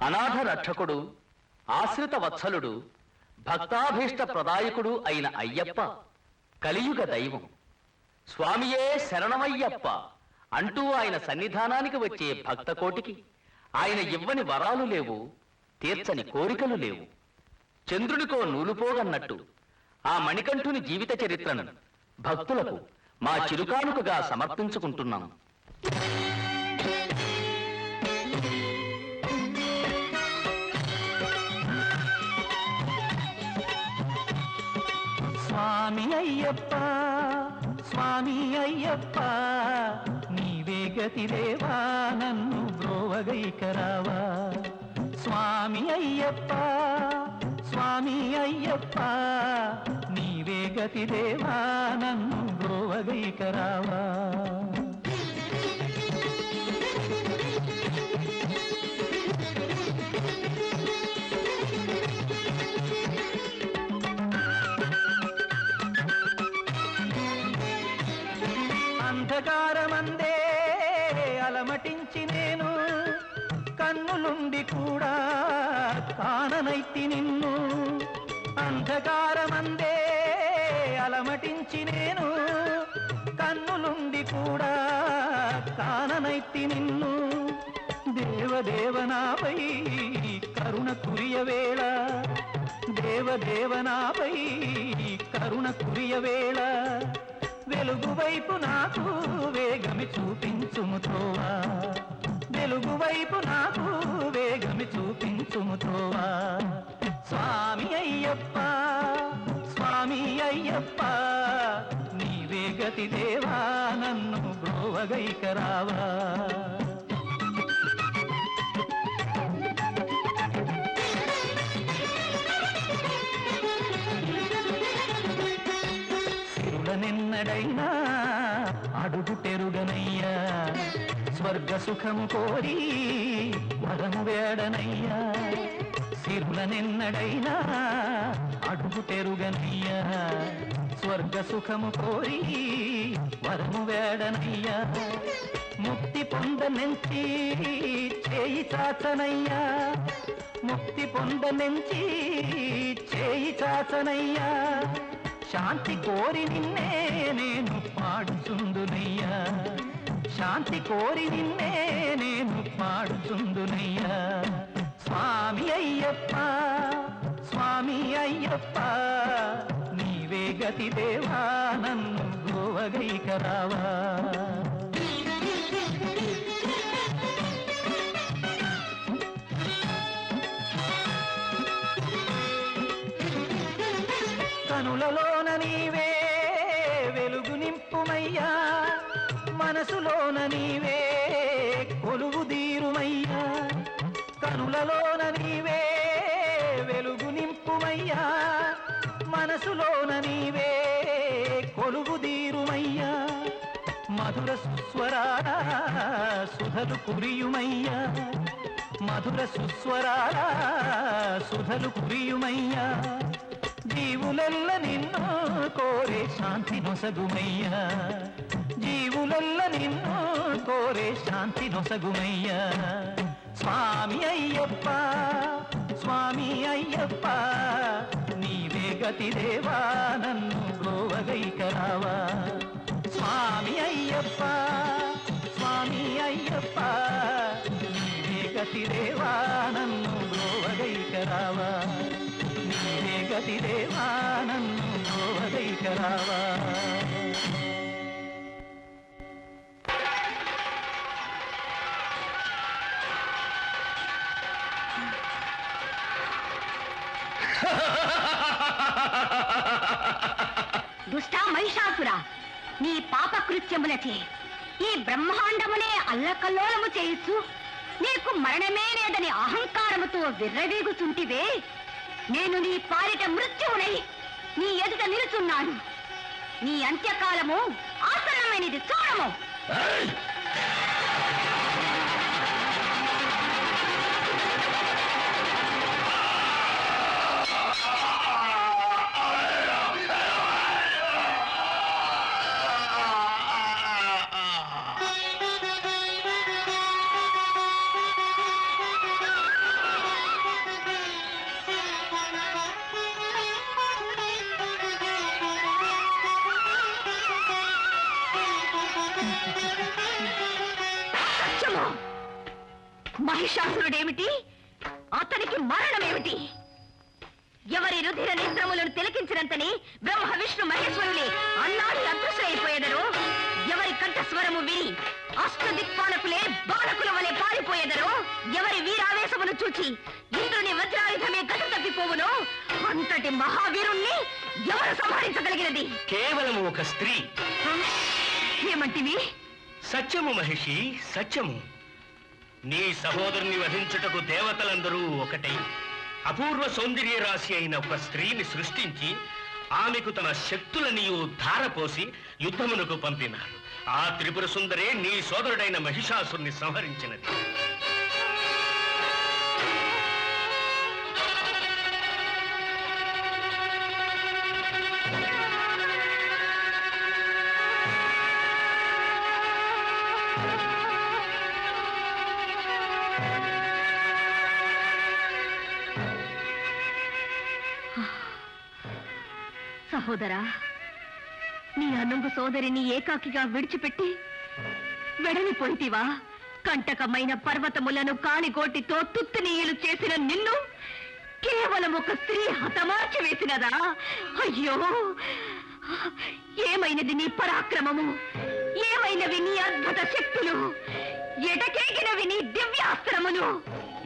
అనాథ రక్షకుడు, ఆశ్రిత వత్సలుడు, భక్తాభీష్ట ప్రదాయకుడు అయిన అయ్యప్ప కలియుగ దైవం. స్వామియే శరణమయ్యప్ప అంటూ ఆయన సన్నిధానానికి వచ్చే భక్త కోటికి ఆయన ఇవ్వని వరాలు లేవు, తీర్చని కోరికలు లేవు. చంద్రునికో నూలుపోగన్నట్టు ఆ మణికంఠుని జీవిత చరిత్రను భక్తులకు మా చిరుకానుకగా సమర్పించుకుంటున్నాం. స్వామి అయ్యప్ప, స్వామి అయ్యప్ప, నీవే గతి దేవా నన్ను బ్రోవగైకరావా. స్వామి అయ్యప్ప, స్వామి అయ్యప్ప, నీవే గతి దేవా నన్ను బ్రోవగైకరావా. అంధకారమందే అలమటించి నేను కన్నులుండి కూడా కాననైతి నిన్ను. అంధకారమందే అలమటించి నేను కన్నులుండి కూడా కాననైతి నిన్ను. దేవదేవనాపై కరుణ కురియవేళ, దేవదేవనాపై కరుణ కురియవేళ, వెలుగు వైపు నాకు వేగమి చూపించుముతోవా. వెలుగు వైపు నాకు వేగమి చూపించుముతోవా. స్వామి అయ్యప్ప, స్వామి అయ్యప్ప, నీవే గతి దేవా నన్ను బ్రోవగైకరావా. నిన్నడైనా అడుగు తెరుగనయ్యా, స్వర్గ సుఖము కోరి వరము వేడనయ్యా. సిరుల నిన్నడైనా అడుగు తెరుగనయ్యా, స్వర్గ సుఖము కోరి వరము వేడనయ్యా. ముక్తి పొందనెంచి చేయి చాచనయ్యా, ముక్తి పొందనెంచి చేయి చాచనయ్యా. శాంతి కోరి నిన్నే నేను పాడుచుందునయ్యా, శాంతి కోరి నిన్నే నేను పాడుచుందునయ్యా. స్వామి అయ్యప్ప, స్వామి అయ్యప్ప, నీవే గతి దేవా నన్ను బ్రోవగైకరావా. కనులలోన నీవే వెలుగు నింపుమయ్యా, మనసులోన నీవే కొలువు దీరుమయ్యా. కనులలోన నీవే వెలుగు నింపుమయ్యా, మనసులోన నీవే కొలువు దీరుమయ్యా. మధుర సుస్వరాల సుధలు కురియుమయ్యా, మధుర సుస్వరాల సుధలు కురియుమయ్యా. జీవులెల్ల నిన్ను కోరే శాంతి నొసగుమయ్యా, జీవులెల్ల నిన్ను కోరే శాంతి నొసగుమయ్యా. స్వామి అయ్యప్ప, స్వామి అయ్యప్ప, నీవే గతి దేవా నన్ను బ్రోవగైకరావా. స్వామి అయ్యప్ప, స్వామి అయ్యప్ప, నీవే గతి దేవా నన్ను బ్రోవగైకరావా. నీవే గతి దేవా నన్ను బ్రోవగైకరావా. దుష్టా మహిషాసురా, నీ పాపకృత్యములచే ఈ బ్రహ్మాండమునే అల్లకల్లోలము చేయొచ్చు. నీకు మరణమే లేదని అహంకారముతో విర్రవీగుచుంటివే. నేను నీ పాలిట మృత్యువునై నీ ఎదుట నిలుచున్నాను. నీ అంత్యకాలము ఆసన్నమైనది, చూడము. మహిషాసురుడేమిటి, అతనికి మరణమేమిటి? ఎవరి రుధిర నేత్రములను తిలకించినంతని బ్రహ్మ విష్ణు మహేశ్వరులే అన్నాడు అదృశ్యమైపోయేదరో, ఎవరి కంఠస్వరము విని అష్టదిక్పాలకులే బాలకుల వలె పారిపోయేదరో, ఎవరి వీరావేశమును చూచి ఇంద్రుని వజ్రాయుధమే గత తప్పిపోవునో, అంతటి మహావీరుణ్ణి ఎవరు సంహరించగలిగినది? కేవలము ఒక స్త్రీ. ఏమంటివి? సత్యము మహిషి, సత్యము. నీ సహోదరుని వధించుటకు దేవతలందరూ ఒకటై అపూర్వ సౌందర్య రాశి అయిన ఒక స్త్రీని సృష్టించి ఆమెకు తన శక్తులనియు ధారపోసి యుద్ధమునకు పంపినారు. ఆ త్రిపుర సుందరే నీ సోదరుడైన మహిషాసుని సంహరించినది. సహోదరా, నీ అనుంగు సోదరిని ఏకాకిగా విడిచిపెట్టి వెడలిపోయితివా? కంటకమైన పర్వతములను కాలిగోటితో తుత్తునీయులు చేసిన నిన్ను కేవలం ఒక స్త్రీ హతమార్చి వేసినదా? అయ్యో, ఏమైనది నీ పరాక్రమము? ఏమైనవి నీ అద్భుత శక్తులు? ఎటకేగినవి నీ దివ్యాస్త్రములు?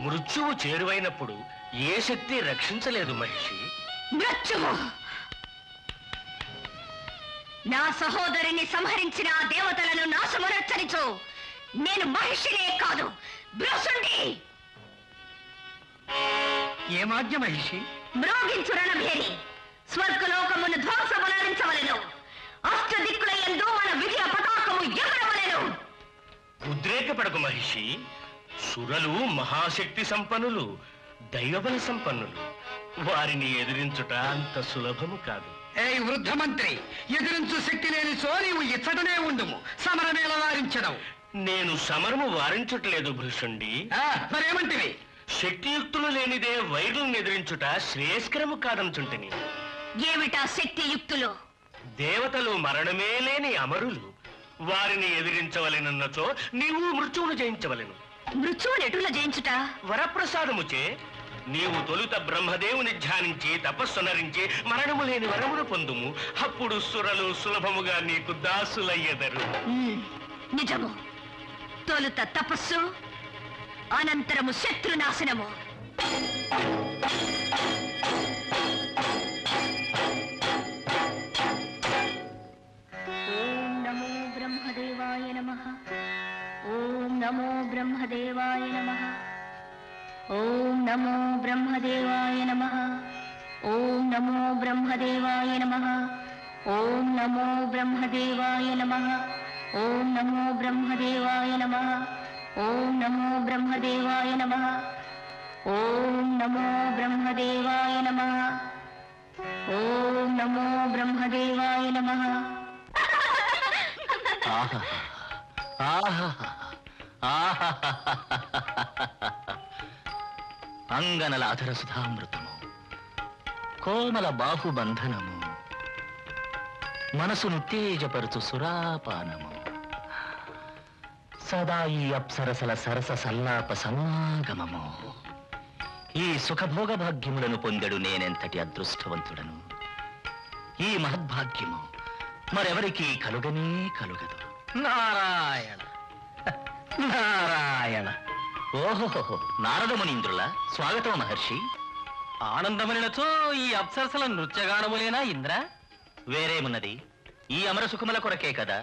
మృత్యువు చేరువైనప్పుడు ఏ శక్తి రక్షించలేదు మహిషి. మృత్యువు నా సహోదరిని సంహరించిన ఆ దేవతలను నాశమునచ్చరిచు నేను మహిషినే కాదు, భృశుండి. ఏమాజ్ఞ మహిషి? మ్రోగించు రణభేరి, స్వర్గలోకమును ధ్వంసమునరించవలెను. అష్టదిక్కుల యందు మన విజయ పతాకము ఎగరవలెను. ఉద్రేకపడకు మహిషి. సురలు మహాశక్తి సంపన్నులు, దైవబల సంపన్నులు. వారిని ఎదిరించుట అంత సులభము కాదు. ఏ వృద్ధ మంత్రి, ఎదిరించు శక్తి లేని సో నీవు ఇచ్చటనే ఉండుము, సమరమేళ వారించడం. నేను సమరము వారించట్లేదు భృషుండి. మరేమంటివి? శక్తియుక్తులు లేనిదే వైరులను ఎదిరించుట శ్రేయస్కరము కాదంచుంటిని. ఏమిటా శక్తియుక్తులు? దేవతలు మరణమే లేని అమరులు. వారిని ఎదిరించవలెనన్నచో నీవు మృత్యువును జయించవలెను. మృత్యువును ఎటుల జయించుట? వరప్రసాదముచే నీవు తొలుత బ్రహ్మదేవుని ధ్యానించి తపస్సునరించి మరణము లేని వరమును పొందుము. అప్పుడు సురలు సులభముగా నీకు దాసులయ్యెదరు. నిజము. తొలుత తపస్సు, అనంతరము శత్రునాశనము. ఓం నమో బ్రహ్మదేవాయ నమః. ఓం నమో బ్రహ్మదేవాయ నమః. ఓం నమో బ్రహ్మదేవాయ నమః. ఓం నమో బ్రహ్మదేవాయ నమః. ఓం నమో బ్రహ్మదేవాయ నమః. ఓం నమో బ్రహ్మదేవాయ నమః. ఓం నమో బ్రహ్మదేవాయ నమః. ఓం నమో బ్రహ్మదేవాయ నమః. ఓం నమో బ్రహ్మదేవాయ నమః. ఆహా ఆహా ఆహా అంగనల అధర సుధామృతము, కోమల బాహుబంధనము, మనసును తేజపరుచు సురాపానము, సదా ఈ అప్సరసల సరస సల్లాప సమాగమము. ఈ సుఖభోగ భాగ్యములను పొందెడు నేనెంతటి అదృష్టవంతుడను. ఈ మహద్భాగ్యము మరెవరికి కలుగనే కలుగదు. నారాయణ నారాయణ. ఓహోహో, నారదమునీంద్రుల స్వాగతం మహర్షి. ఆనందమనినచో ఈ అప్సరసల నృత్యగానములేనా ఇంద్ర? వేరేమున్నది? ఈ అమర సుఖముల కొరకే కదా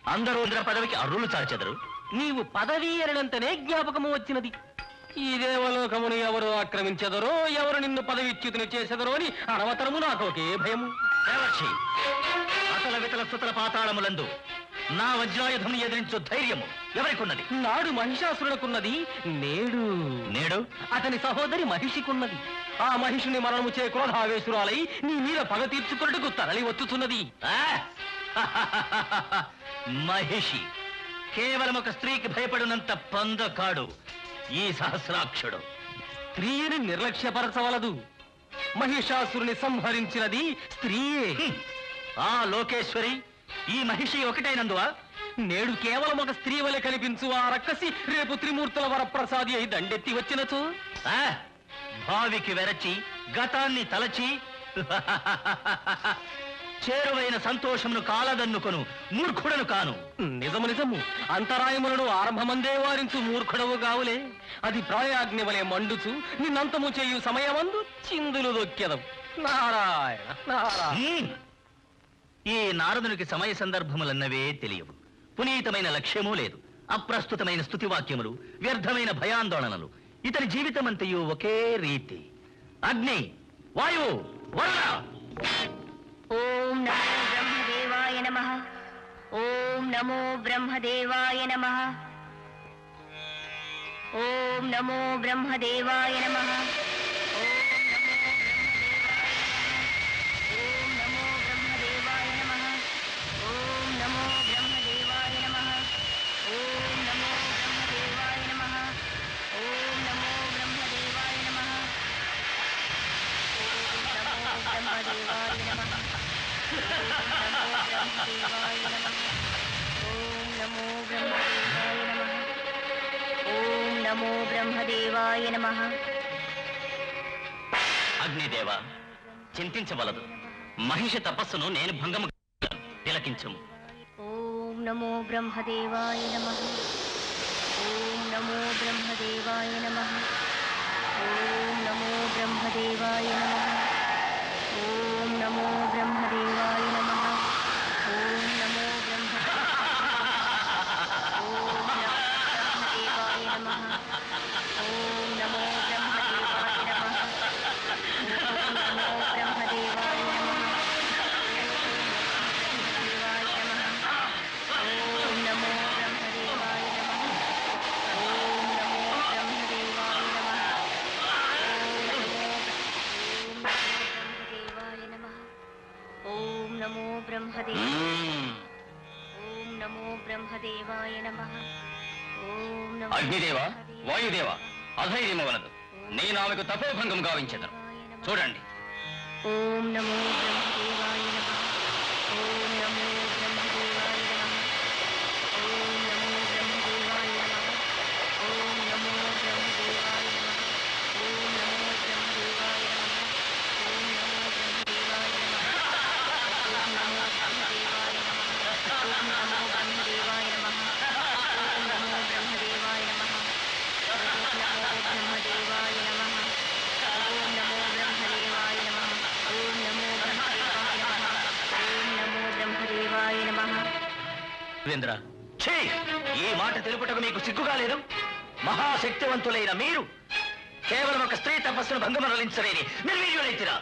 అందరూ ఇంద్ర పదవికి అర్రులు చార్చెదరు. నీవు పదవీ ఎరనంతనే జ్ఞాపకము వచ్చినది. ఈ దేవలోకమును ఎవరు ఆక్రమించెదరో, ఎవరు నిన్ను పదవిచ్యుతిని చేసెదరో అని అనవతరము నాకు ఒకే భయము. దేవర్షి, అతల వితల సుతల పాతాళములందు నా వజ్రాయుధమును ఎదిరించు ధైర్యము ఎవరికున్నది? నాడు మహిషాసురుడుకున్నది, నేడు నేడు అతని సహోదరి మహిషికున్నది. ఆ మహిషుని మరణము చే క్రోధావేశురాలై నీ మీద పగ తీర్చుకొనుటకు తరలి వచ్చుచున్నది. ఆ! మహిషి కేవలం ఒక స్త్రీకి భయపడినంత పందకాడు ఈ సహస్రాక్షుడు. స్త్రీని నిర్లక్ష్యపరచవలదు. మహిషాసురుని సంహరించినది స్త్రీయే. ఆ లోకేశ్వరి, ఈ మహిషి ఒకటైనందువా నేడు కేవలం ఒక స్త్రీ వలె కనిపించు ఆ రక్కసి రేపు త్రిమూర్తుల వరప్రసాది అయి దండెత్తి వచ్చినచో భావికి వెరచి గతాన్ని తలచి చేరువైన సంతోషమును కాలదన్నుకొను మూర్ఖుడను కాను. నిజము అంతరాయములను ఆరంభమందే వారించు మూర్ఖుడవు గావులే. అది ప్రాయాగ్ని వలె మండుచు నిన్నంతము చేయు సమయమందు చిందులు దొక్కెదవు. నారాయణ నారాయణ. ఈ నారదునికి సమయ సందర్భములన్నవే తెలియవు. పునీతమైన లక్ష్యమూ లేదు. అప్రస్తుతమైన స్తుతివాక్యములు, వ్యర్థమైన భయాందోళనలు. ఇతని జీవితమంతయు ఒకే రీతి. అగ్ని, వాయువు, వరుణ. ఓం నమో బ్రహ్మదేవాయ నమః. ఓం నమో బ్రహ్మదేవాయ నమః. ఓం నమో బ్రహ్మదేవాయ నమః. నమో బ్రహ్మదేవాయ నమః. అగ్నిదేవ, చింతించవలదు. మహిషి తపస్సును నేను భంగము తిలకించుము. ఓం నమో బ్రహ్మదేవాయ నమః. ఓం నమో బ్రహ్మదేవాయ నమః. ఓం నమో బ్రహ్మదేవాయ నమః. ఓం నమో బ్రహ్మదేవాయ నమః. ఓం నమో బ్రహ్మదేవాయ నమః. అగ్నిదేవ, వాయుదేవ, అధైర్యము వలదు. నేను ఆమెకు తపోభంగం గావించెదను. చూడండి. ఓం నమో బ్రహ్మదేవాయ నమః. ఓం నమో బ్రహ్మదేవాయ నమః. ఓం నమో బ్రహ్మదేవాయ నమః. ఓం నమో బ్రహ్మదేవాయ నమః. ఓం నమో బ్రహ్మదేవాయ నమః. ఓం నమో బ్రహ్మదేవాయ నమః. ఓం నమో బ్రహ్మదేవాయ నమః. ఓం నమో బ్రహ్మదేవాయ నమః. ఓం నమో బ్రహ్మదేవాయ నమః. ఓం నమో బ్రహ్మదేవాయ నమః. ఓం నమో బ్రహ్మదేవాయ నమః. ఓం నమో బ్రహ్మదేవాయ నమః. ఓం నమో బ్రహ్మదేవాయ నమః. వీరేంద్ర, ఛీ! ఈ మాట తెలుపుటకు మీకు సిగ్గుగా లేదు? మహాశక్తివంతులైన మీరు కేవలం ఒక స్త్రీ తపస్సును భంగమనలించలేని నిర్వీర్యులైతిరా.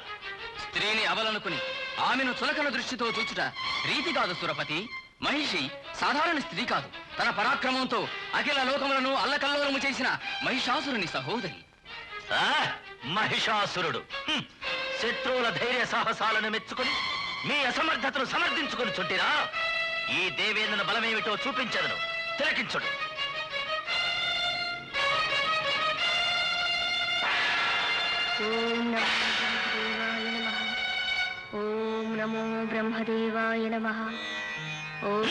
స్త్రీని అవలనుకుని ఆమెను చులకన దృష్టితో చూచుట రీతి కాదు సురపతి. మహిషి సాధారణ స్త్రీ కాదు. తన పరాక్రమంతో అఖిల లోకములను అల్లకల్లోలము చేసిన మహిషాసురుని సహోదరి. మహిషాసురుడు శత్రువుల ధైర్య సాహసాలను మెచ్చుకుని మీ అసమర్థతను సమర్థించుకుని చుట్టిరా. ఈ దేవేంద్రుని బలమేమిటో చూపించదను. తిలకించుడు. ఓం నమో బ్రహ్మదేవాయ నమః. ఓం నమో బ్రహ్మదేవాయ నమః. ఓం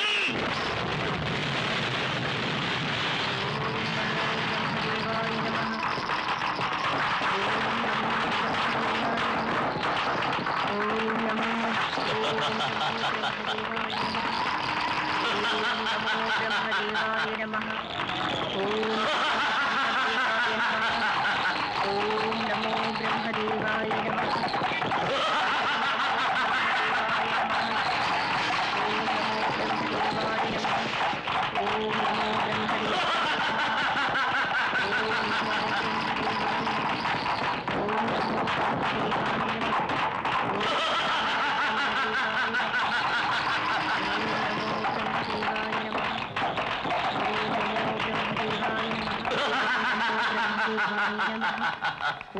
నమో బ్రహ్మదేవాయ నమః. ఓం నమో బ్రహ్మదేవాయ నమః.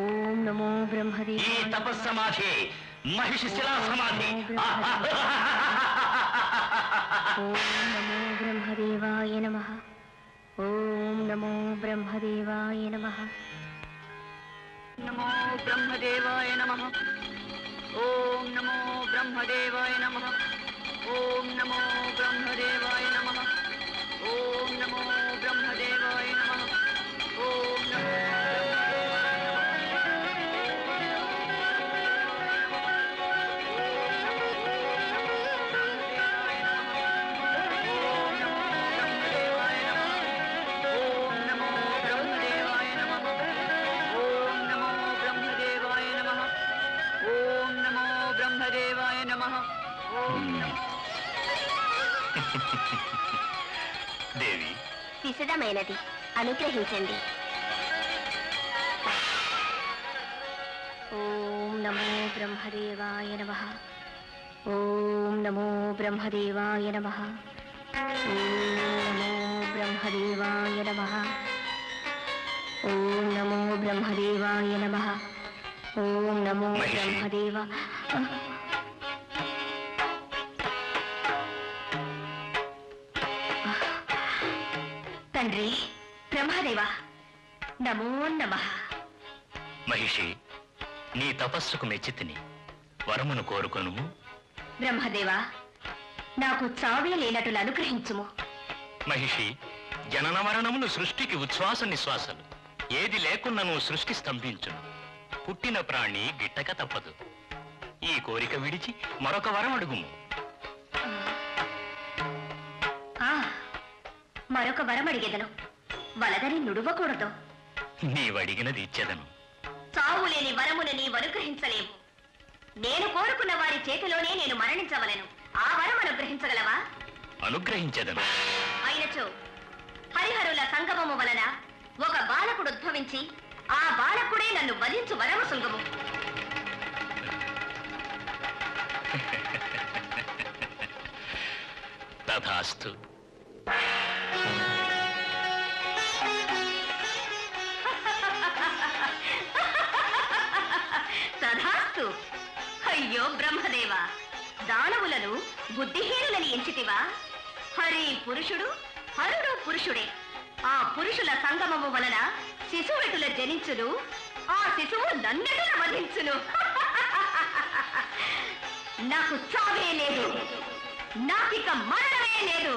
ఓం నమో బ్రహ్మదేవాయ. ఈ తపస్సమాధి మహిషి శిలా సమాధి. ఓం నమో బ్రహ్మదేవాయ నమః. ఓం నమో బ్రహ్మదేవాయ నమః. నమో బ్రహ్మదేవాయ నమః. ఓం నమో బ్రహ్మదేవాయ నమః. ఓం నమో బ్రహ్మదేవాయ నమః. నమో బ్రహ్మదేవాయ నమః. ఓం నమో బ్రహ్మదేవాయ నమః. దేవి, విశదమైనది, అనుగ్రహించండి. ఓం నమో బ్రహ్మదేవాయ నమః. ఓం నమో బ్రహ్మదేవాయ నమః. ఓం నమో బ్రహ్మదేవాయ నమః. ఓం నమో బ్రహ్మదేవాయ నమః. ఓం నమో బ్రహ్మదేవ. తండ్రి బ్రహ్మదేవ, నమో నమః. మహిషి, నీ తపస్సుకు మెచ్చితిని, వరమును కోరుకొనుము. బ్రహ్మదేవ, నాకు చావే లేనట్లు అనుగ్రహించుము. మహిషి, జనన మరణములు సృష్టికి ఉచ్ఛ్వాస నిశ్వాసలు. ఏది లేకున్నను సృష్టి స్తంభించును. పుట్టిన ప్రాణి గిట్టక తప్పదు. ఈ కోరిక విడిచి మరొక వరం అడుగుము. మరొక వరం అడిగేదను, వలదని నుడువకూడదు. నీవడిగినది ఇచ్చేదను. చావు లేని వరమును నీవు అనుగ్రహించలేవు. నేను కోరుకున్న వారి చేతిలోనే నేను మరణించవలను. ఆ వరం అనుగ్రహించగలవా? అనుగ్రహించేదను. అయినచో హరిహరుల సంగమము వలన ఒక బాలకుడు ఉద్భవించి ఆ బాలకుడే నన్ను వధించు వరము సుంగము. తథాస్తు. తథాస్తు. అయ్యో బ్రహ్మదేవ, దానవులను బుద్ధిహీనులని ఎంచితివా? హరి పురుషుడు, హరుడు పురుషుడే. ఆ పురుషుల సంగమము వలన శిశువెటుల జనించును, ఆ శిశువు నన్నెటుల వధించును. నాకు చావే లేదు, నాకిక మరణమే లేదు.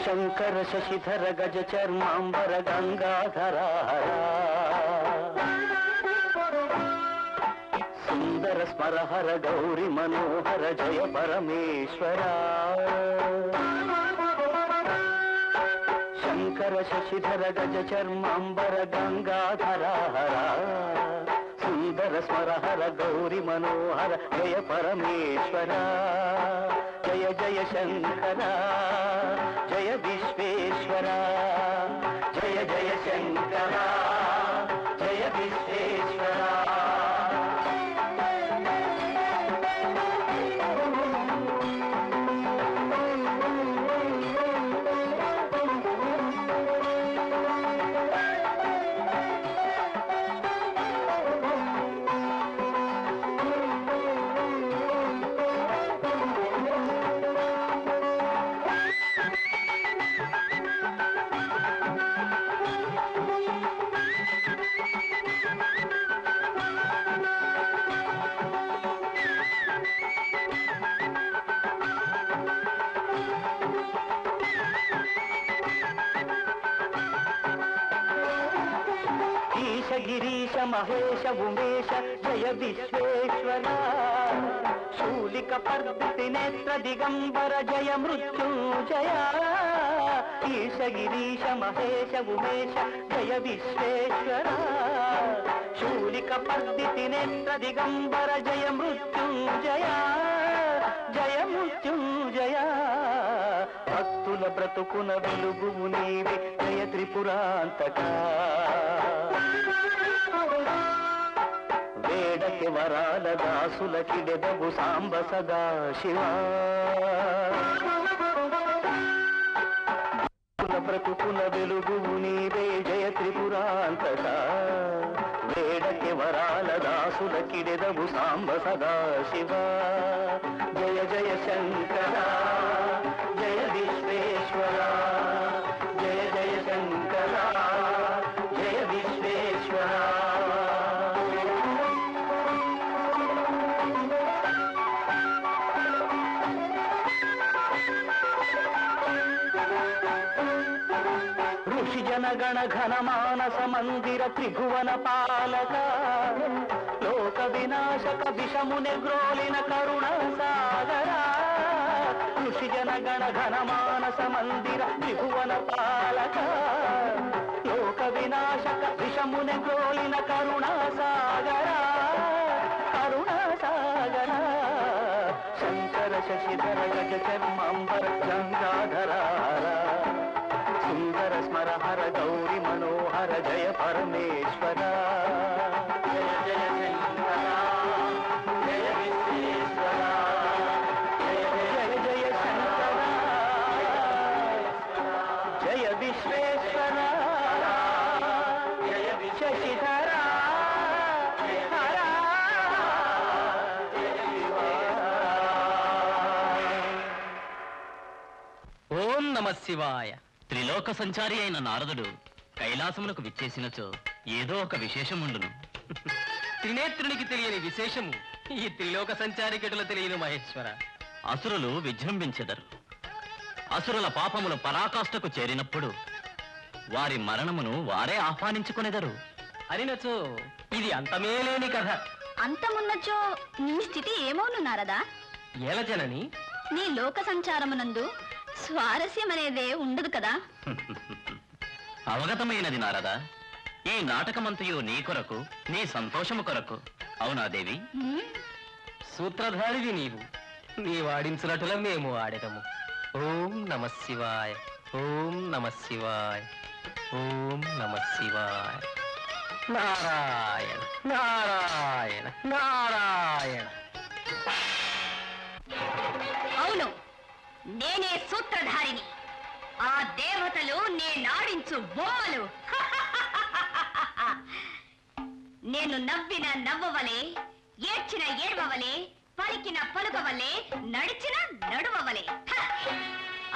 శంకర శశిధర గజ చర్మాంబర గంగాధర సుందర స్మరహర గౌరి మనోహర జయ పరమేశ్వర శంకర శశిధర గజ చర్మాంబర గంగాధర సుందర స్మరహర గౌరి మనోహర జయ పరమేశ్వర జయ జయ శంకర జయ విశ్వేశ్వర జయ జయ శంకర జయ విశ్వేశ్వర గిరీశ మహేశ ఉమేశ జయ విశ్వేశ్వర శూలిక పర్వతి నేత్ర దిగంబర జయ మృత్యుంజయ ఈశ గిరీశ మహేశ ఉమేశ జయ విశ్వేశ్వర శూలిక పర్వతి నేత్ర దిగంబర జయ మృత్యుంజయ జయ మృత్యుంజయ భక్తుల బ్రతుకున వెలుగువు నీవే జయ త్రిపురాంతక వేడకి వరాల దాసుల కిడెదవు సాంబ సదా శివ బ్రతుకుల వెలుగువు నీవే జయ త్రిపురాంతక వేడకి వరాల దాసుల కిడెదవు సాంబ సదా శివ జయ జయ శంకర జయ విశ్వేశ్వర జయ జయ శంకర జయ విశ్వేశ్వర జనగణ ఘన మానస మందిర త్రిభువన పాలక లోక వినాశక విషముని గ్రోలిన కరుణ సాగర ఋషి జనగణ ఘన మానస మందిర త్రిభువన పాలక లోక వినాశక విషముని గ్రోలిన కరుణ సాగర కరుణ సాగర శంకర శశిధర గజ చర్మాంబర గంగాధర సుందర స్మరహర గౌరి మనోహర జయ పరమేశ్వర జయ జయ శంకర జయ విశ్వేశ్వర జయ జయ జయ శంకర జయ విశ్వేశ్వర జయ శశిధర హర ఓం నమః శివాయ. త్రిలోక సంచారి అయిన నారదుడు కైలాసమునకు విచ్చేసినచో ఏదో ఒక విశేషముండును. త్రినేత్రునికి తెలియని విశేషము ఈ త్రిలోక సంచారికెటుల తెలియని మహేశ్వర. అసురులు విజృంభించెదరు. అసురుల పాపములు పరాకాష్ఠకు చేరినప్పుడు వారి మరణమును వారే ఆహ్వానించుకొనెదరు. అనినచో ఇది అంతమేలేని కథ. అంతమున్నచో నీ స్థితి ఏమోను నారదా? ఏలజనని నీ లోక సంచారమునందు స్వారస్యమనేదే ఉండదు కదా. అవగతమైనది నారదా. ఈ నాటకమంతయు నీ కొరకు, నీ సంతోషము కొరకు. అవునా దేవి? సూత్రధారివి నీవు. నీ వాడించినట్టుల మేము ఆడెదము. ఓం నమః శివాయ, ఓం నమః శివాయ, ఓం నమః శివాయ. నారాయణ నారాయణ నారాయణ. అవును, నేనే సూత్రధారిని. ఆ దేవతలు నేనాడించు బొమ్మలు. నేను నవ్విన నవ్వవలే, ఏడ్చిన ఏడ్వవలే, పలికిన పలుకవలే, నడిచిన నడువవలే.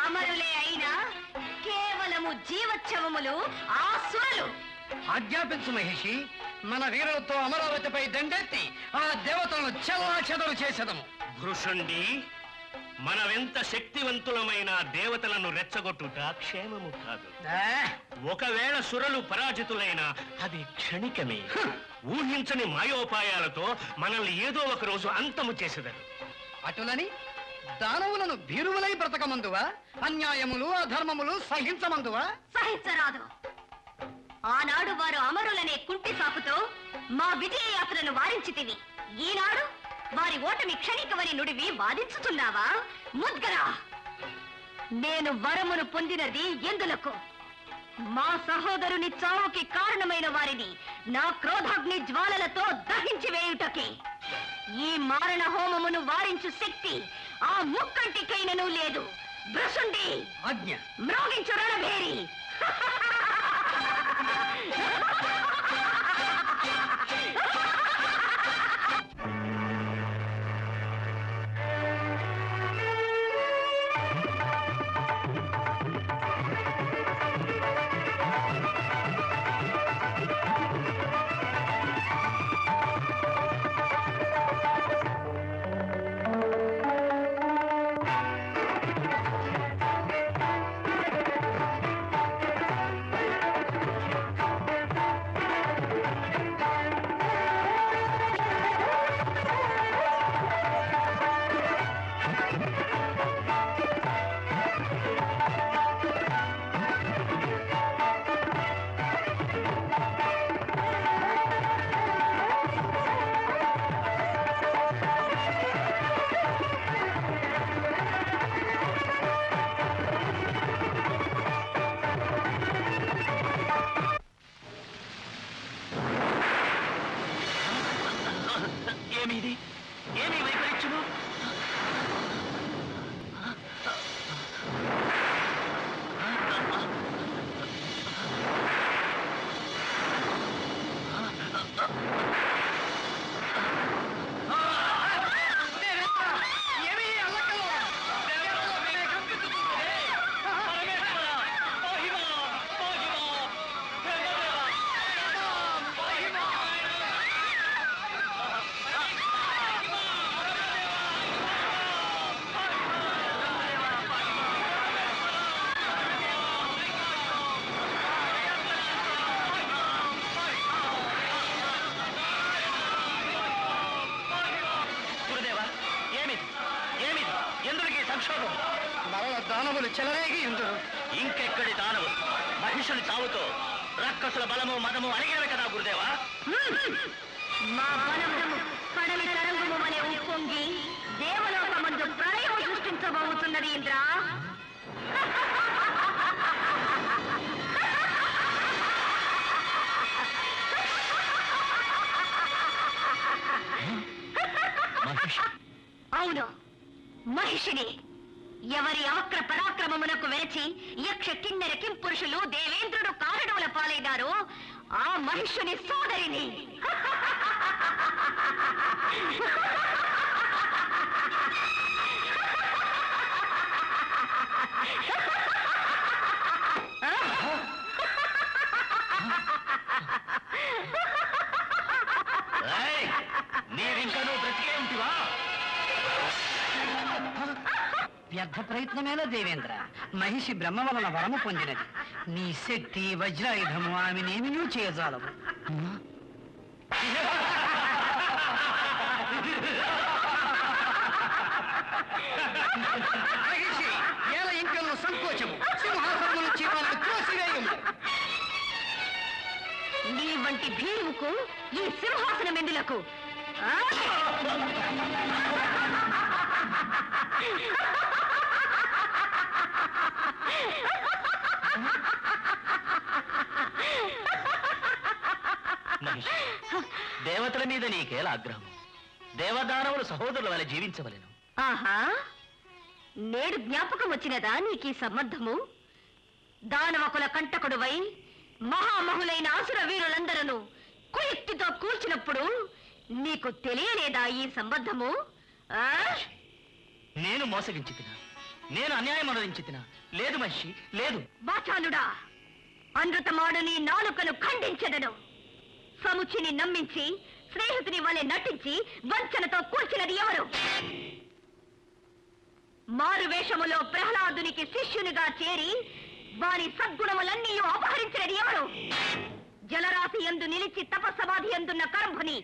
అమరులే అయినా కేవలము జీవోత్సవములు ఆసురులు. ఆజ్ఞాపించు మహిషి. మన వీరులతో అమరావతిపై దండెత్తి ఆ దేవతలను చెల్లా చెదరు చేసదము. భృషుండి, మనమెంత శక్తివంతులమైన దేవతలను రెచ్చగొట్టుట క్షేమము కాదు. ఒకవేళ సురలు పరాజితులైనా అది క్షణికమే. ఊహించని మాయోపాయాలతో మనల్ని ఏదో ఒక రోజు అంతము చేసేదరు. అటులని దానవులను భీరువులై బ్రతకమందువా? అన్యాయములు అధర్మములు సహించమందువా? సహించరాదు. ఆనాడు వారు అమరులనే కుంటి సాకుతో మా విజయ యాత్రను వారించితివి. ఈనాడు వారి ఓటమి క్షణికమని నుడివి వాదించుతున్నావా? ముద్గరా, నేను వరమును పొందినది ఎందులకు? మా సహోదరుని చావుకి కారణమైన వారిని నా క్రోధాగ్ని జ్వాలలతో దహించి వేయుటకి. ఈ మారణ హోమమును వారించు శక్తి ఆ ముక్కంటికైనను లేదు. భృశుండి, ఆజ్ఞ. మ్రోగించు రణభేరి. ఏమిది? ఏమి వైపరీత్యము? మరల దానవులు చెలరేగి ఉందరు. ఇంకెక్కడి దానవులు? మహిషుని చావుతో రక్కసుల బలము మదము అణిగినవి కదా గురుదేవా. మా బలము కడలి తరంగము వలె ఉప్పొంగి దేవలోకమందు ప్రళయం సృష్టించబోతున్నది ఇంద్ర. అవును, మహిషిని. ఎవరి అవక్ర పరాక్రమమునకు వెరచి యక్ష కిన్నెర కింపురుషులు దేవేంద్రుడు కారణముల పాలైనారో ఆ మహిషుని సోదరిని. నీవింకనూ బ్రతికే ఉంటివా? వ్యర్థ ప్రయత్నమేలా దేవేంద్ర. మహిషి బ్రహ్మ వలన వరము పొందినది. నీ శక్తి వజ్రాయుధము ఆమెనేమియూ చేయజాలవు. మహిషి ఏల ఇంకను సంకోచము సింహాసనము నుంచి వాళ్ళను త్రోసివేయము. నీ వంటి భీముకు ఈ సింహాసనం ఎందులకు? మహిషి, దేవతల మీద నీకేలా ఆగ్రహం? దేవదానవులు సహోదరుల వల్ల జీవించవలెను. ఆహా, నేడు జ్ఞాపకం వచ్చినదా నీకీ సంబంధము? దానవకుల కంటకుడువై మహామహులైన అసుర వీరులందరూ కుయుక్తితో కూల్చినప్పుడు నీకు తెలియలేదా ఈ సంబంధము? నేను మోసగించితినా? నేను అన్యాయం అనుదించితినా? లేదు మహిషి, లేదు. బాచాలుడా, అనృతమాడు నీ నాలుకను ఖండించెదను. సముచిని నమ్మించి స్నేహితుని వలె నటించి వంచనతో కూల్చినది ఎవరు? మారు వేషములో ప్రహ్లాదునికి శిష్యునిగా చేరి వారి సద్గుణములన్నీ అపహరించినది ఎవరు? జలరాశి యందు నిలిచి తపస్సమాధి ఎందున్న కరంభుని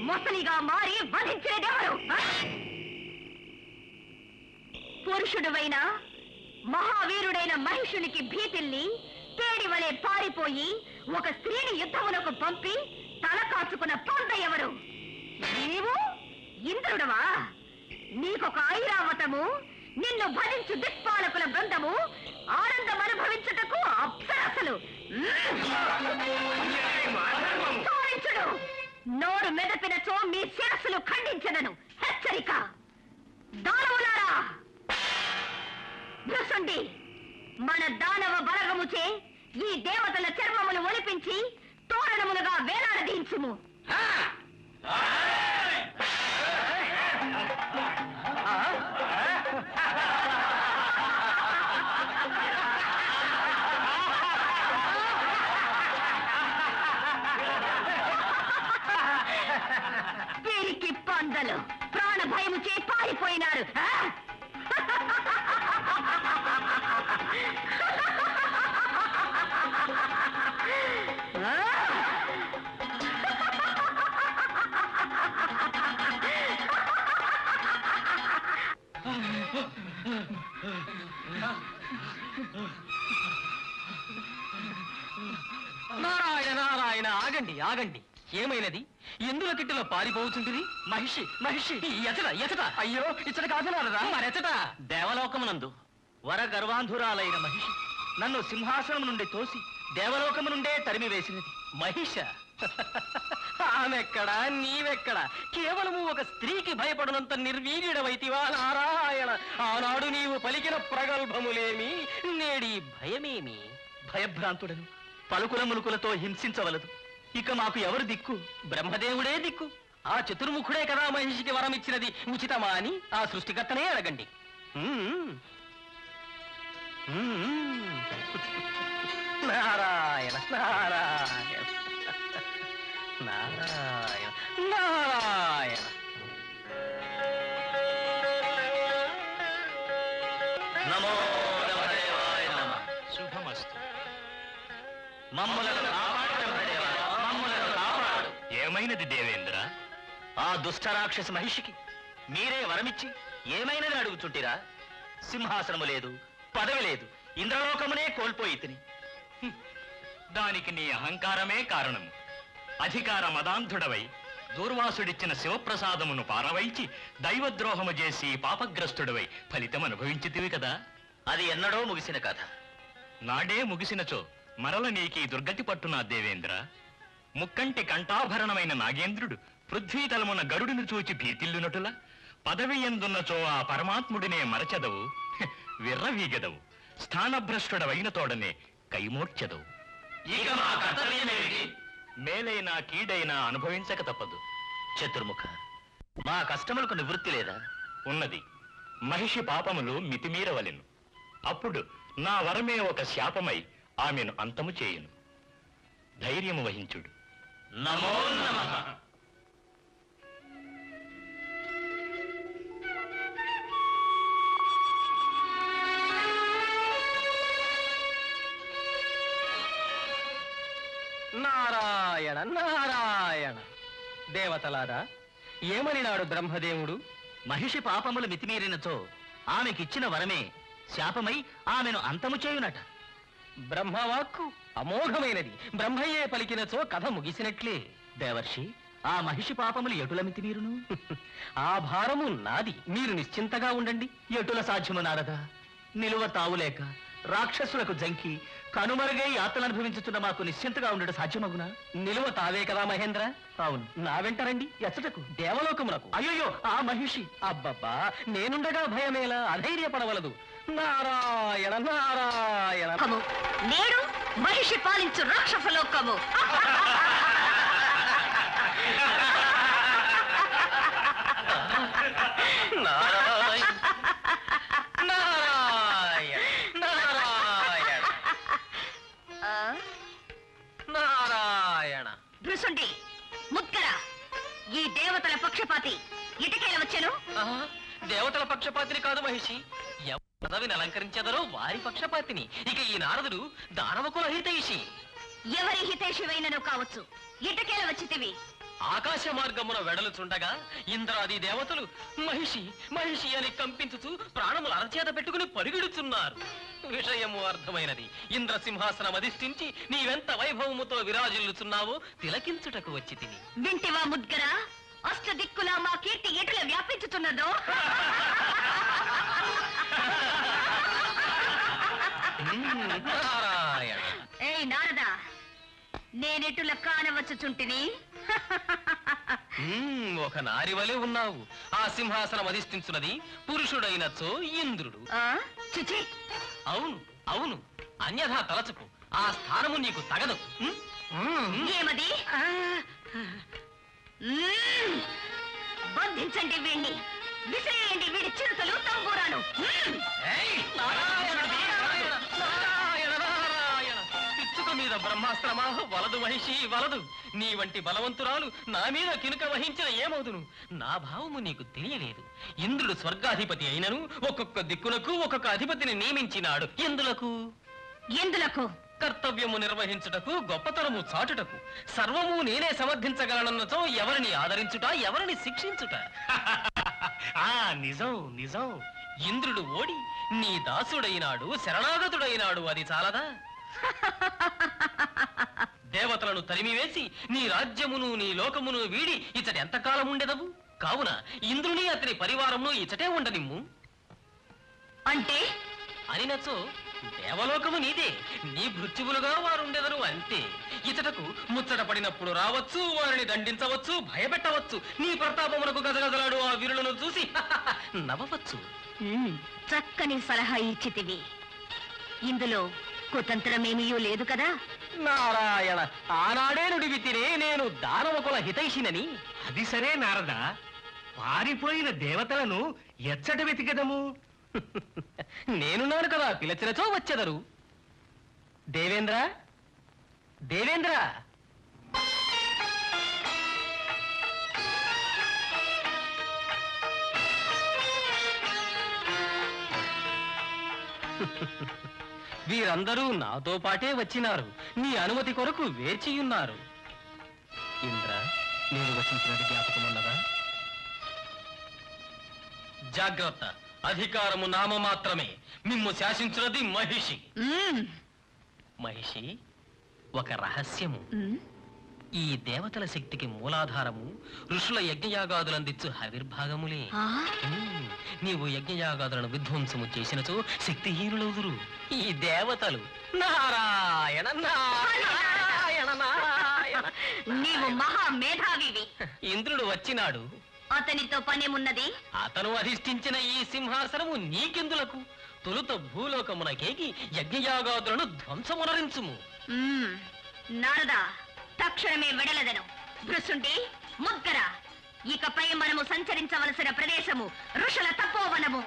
మొసలిగా మారి వధించినదెవరు? పురుషుడువైన మహావీరుడైన మహిషునికి భీతిల్ని తేడి వలె పారిపోయి ఒక స్త్రీని యుద్ధమునకు పంపి తల కాచుకున్న పొంద ఎవరు? నీవు ఇంద్రుడవా? నీకొక ఐరావతము, నిన్ను భరించు దిక్పాలకుల బృందము, ఆనందం అనుభవించుటకు అప్సరసలు. తోరించుడు! నోరు మెదపినచో మీ శిరస్సులు ఖండించదను. హెచ్చరిక! దానవులారా, భృశుండి, మన దానవ బలగముచే ఈ దేవతల చర్మములు ఒలిపించి తోరణములుగా వేలాడదీంచుము. వీరికి పందలు ప్రాణ భయము చే పారిపోయినారు. నారాయణ నారాయణ, ఆగండి ఆగండి. ఏమైనది? ఎందులో కిట్టులో పారిపోవచ్చుంటిది? మహిషి మహిషి ఎచట ఎచట. అయ్యో, ఇచ్చట కాదనాలరా? మరెచట? దేవలోకమునందు వర గర్వాంధురాలైన మహిషి నన్ను సింహాసనం నుండి తోసి దేవలోకము నుండే తరిమి వేసినది. మహిష? ఆమెక్కడా, నీవెక్కడా? కేవలము ఒక స్త్రీకి భయపడినంత నిర్వీర్యుడవైతివా? నారాయణ, ఆనాడు నీవు పలికిన ప్రగల్భములేమి, నేడి భయమేమి? భయభ్రాంతుడను పలుకుల ములుకులతో హింసించవలదు. ఇక మాకు ఎవరు దిక్కు? బ్రహ్మదేవుడే దిక్కు. ఆ చతుర్ముఖుడే కదా మహిషికి వరం ఇచ్చినది. ఉచితమా అని ఆ సృష్టికర్తనే అడగండి. నారాయణ నారాయణ నారాయణ నారాయణ. నమో బ్రహ్మదేవాయ నమః. శుభమస్తు. మమ్ములను కాపాడు బ్రహ్మదేవా, మమ్ములను కాపాడు. ఏమైనది దేవేంద్ర? ఆ దుష్ట రాక్షస మహిషికి మీరే వరమిచ్చి ఏమైనది అడుగుచుంటిరా? సింహాసనము లేదు, పదవి లేదు, ఇంద్రలోకమునే కోల్పోయి తిని. దానికి నీ అహంకారమే కారణము. అధికార మదాంధుడవై దూర్వాసుడిచ్చిన శివప్రసాదమును పారవైచి దైవద్రోహము చేసి పాపగ్రస్తుడవై ఫలితం అనుభవించితివి కదా. అది ఎన్నడో ముగిసిన కథ. నాడే ముగిసినచో మరల నీకీ దుర్గతి పట్టునా దేవేంద్ర. ముక్కంటి కంఠాభరణమైన నాగేంద్రుడు పృథ్వీతలమున గరుడును చూచి భీతిల్లునటుల పదవి ఎందున్నచో ఆ పరమాత్ముడినే మరచెదవు, విర్రవీగెదవు. స్థానభ్రష్టుడవైన తోడనే కైమోడ్చెదవు. ఇక మా కర్తవ్యమేమిటి? మేలైనా కీడైనా అనుభవించక తప్పదు. చతుర్ముఖ, మా కష్టములకు నివృత్తి లేదా? ఉన్నది. మహిషి పాపములు మితిమీరవలెను. అప్పుడు నా వరమే ఒక శాపమై ఆమెను అంతము చేయును. ధైర్యము వహించుడు. నమో నమః. నారాయణ నారాయణ. దేవతలారా, ఏమనినాడు బ్రహ్మదేవుడు? మహిషి పాపములు మితిమీరినచో ఆమెకిచ్చిన వరమే శాపమై ఆమెను అంతము చేయునట. బ్రహ్మవాక్కు అమోఘమైనది. బ్రహ్మయ్యే పలికినచో కథ ముగిసినట్లే. దేవర్షి, ఆ మహిషి పాపములు ఎటుల మితిమీరును? ఆ భారము నాది. మీరు నిశ్చింతగా ఉండండి. ఎటుల సాధ్యము నారదా? నిలువ తావులేక రాక్షసులకు జంకి కనుమరుగై యాతలు అనుభవించుతున్న మాకు నిశ్చింతగా ఉండడం సాధ్యమగునా? నిలువ తావే కదా మహేంద్ర. అవును. నా వెంట రండి. ఎచ్చటకు? దేవలోకమునకు. అయ్యో, ఆ మహిషి! అబ్బబ్బా, నేనుండగా భయమేలా? అధైర్యపడవలదు. నారాయణ నారాయణ. నేడు మహిషి పాలించు రాక్షస లోకము. నారాయణ నారాయణ నారాయణ నారాయణ. భృశుండి, ముద్గర, ఈ దేవతల పక్షపాతి ఇటకేల వచ్చెను. దేవ దేవతల పక్షపాతిని కాదు మహిషి. పదవిని అలంకరించెదరో వారి పక్షపాతిని. ఇక ఈ నారదుడు దానవకుల హితైషి. ఎవరి హితైషివైనను కావచ్చు, ఇటకేల వచ్చితివి. ఆకాశ మార్గమున వెడలుచుండగా ఇంద్రాది దేవతలు మహిషి మహిషి అని కంపించుచు ప్రాణములు అరచేత పెట్టుకుని పరిగెడుచున్నారు. విషయము అర్థమైనది. ఇంద్రసింహాసనం అధిష్ఠించి నీవెంత వైభవముతో విరాజిల్లుచున్నావో తిలకించుటకు వచ్చి తిని. వింటివా ముద్గరా, అష్ట దిక్కులా మా కీర్తి ఎటుల వ్యాపించుతున్నదో. నారాయణ. ఏయ్ నారదా, నేనెటుల కానవచ్చుచుంటిని. ఒక నారి వలె ఉన్నావు. ఆ సింహాసనం అధిష్ఠించున్నది పురుషుడైనచో ఇంద్రుడు. చిచి, అవును అవును, అన్యథా తలచుకు. ఆ స్థానము నీకు తగదు. ఏమది? బంధించండి వీణ్ణి, విసిరేయండి వీడి చిరుతలు తంబూరాను. పిచ్చుక మీద బ్రహ్మాస్త్రమా? వలదు మహిషి వలదు. నీ వంటి బలవంతురాలు నా మీద కినుక వహించిన ఏమవుదును? నా భావము నీకు తెలియలేదు. ఇంద్రుడు స్వర్గాధిపతి అయినను ఒక్కొక్క దిక్కులకు ఒక్కొక్క అధిపతిని నియమించినాడు. ఎందులకు? కర్తవ్యము నిర్వహించుటకు, గొప్పతనము చాటుటకు. సర్వము నేనే సమర్థించగలనన్నచో ఎవరిని ఆదరించుట, ఎవరిని శిక్షించుట. నిజం నిజం. ఇంద్రుడు ఓడి నీ దాసుడైనాడు, శరణాగతుడైనాడు. అది చాలదా? దేవతలను తరిమివేసి నీ రాజ్యమును నీ లోకమును వీడి ఇచ్చటి ఎంతకాలం ఉండెదవు? కావున ఇంద్రుని అతని పరివారమును ఇచ్చటే ఉండనిమ్ము. అంటే అనినచో దేవలోకము నీదే, నీ భృత్యువులుగా వారుండెదరు అంతే. ఇచ్చటకు ముచ్చట పడినప్పుడు రావచ్చు, వారిని దండించవచ్చు, భయపెట్టవచ్చు. నీ ప్రతాపమునకు గజగజలాడు ఆ వీరులను చూసి నవ్వవచ్చు. చక్కని సలహా ఇచ్చితివి. ఇందులో కుతంత్రమేమీయూ లేదు కదా? నారాయణ, ఆనాడే నుడివి తినే నేను దానవకుల హితైషినని. అది సరే నారద, పారిపోయిన దేవతలను ఎచ్చట వెతికెదము? నేనున్నాను కదా, పిలచినచో వచ్చెదరు. దేవేంద్ర దేవేంద్ర, వీరందరూ నాతో పాటే వచ్చినారు. నీ అనుమతి కొరకు వేచియున్నారు. ఇంద్ర, నేను వచించినది జ్ఞాపకమున్నదా? జాగ్రత్త, అధికారము నామ మాత్రమే. మిమ్ము శాసించున్నది మహిషి. మహిషి, ఒక రహస్యము. ఈ దేవతల శక్తికి మూలాధారము ఋషుల యజ్ఞయాగాదులందించు హవిర్భాగములే. నీవు యజ్ఞయాగాదులను విధ్వంసము చేసినచో శక్తిహీనులవుదురు ఈ దేవతలు. నారాయణ నారాయణ నారాయణ. నీవు మహా మేధావివి. ఇంద్రుడు వచ్చినాడు. అతనితో పనేమున్నది? అతను అధిష్ఠించిన ఈ సింహాసనము నీకెందులకు? తొలుత భూలోకమునకేకి యజ్ఞయాగాదులను ధ్వంసమునరించుము. నారదా, తక్షణమే వెడలదను. భృశుండి, ముద్గర, ఇకపై మనము సంచరించవలసిన ప్రదేశము ఋషుల తపోవనము.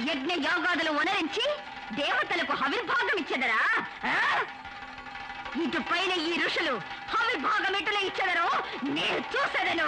యజ్ఞ యాగాదులు వనరించి దేవతలకు హవిర్భాగం ఇచ్చెదరా? ఇటు పైన ఈ ఋషులు హవిర్భాగం ఎటులో ఇచ్చెదరో నేను చూసేదను.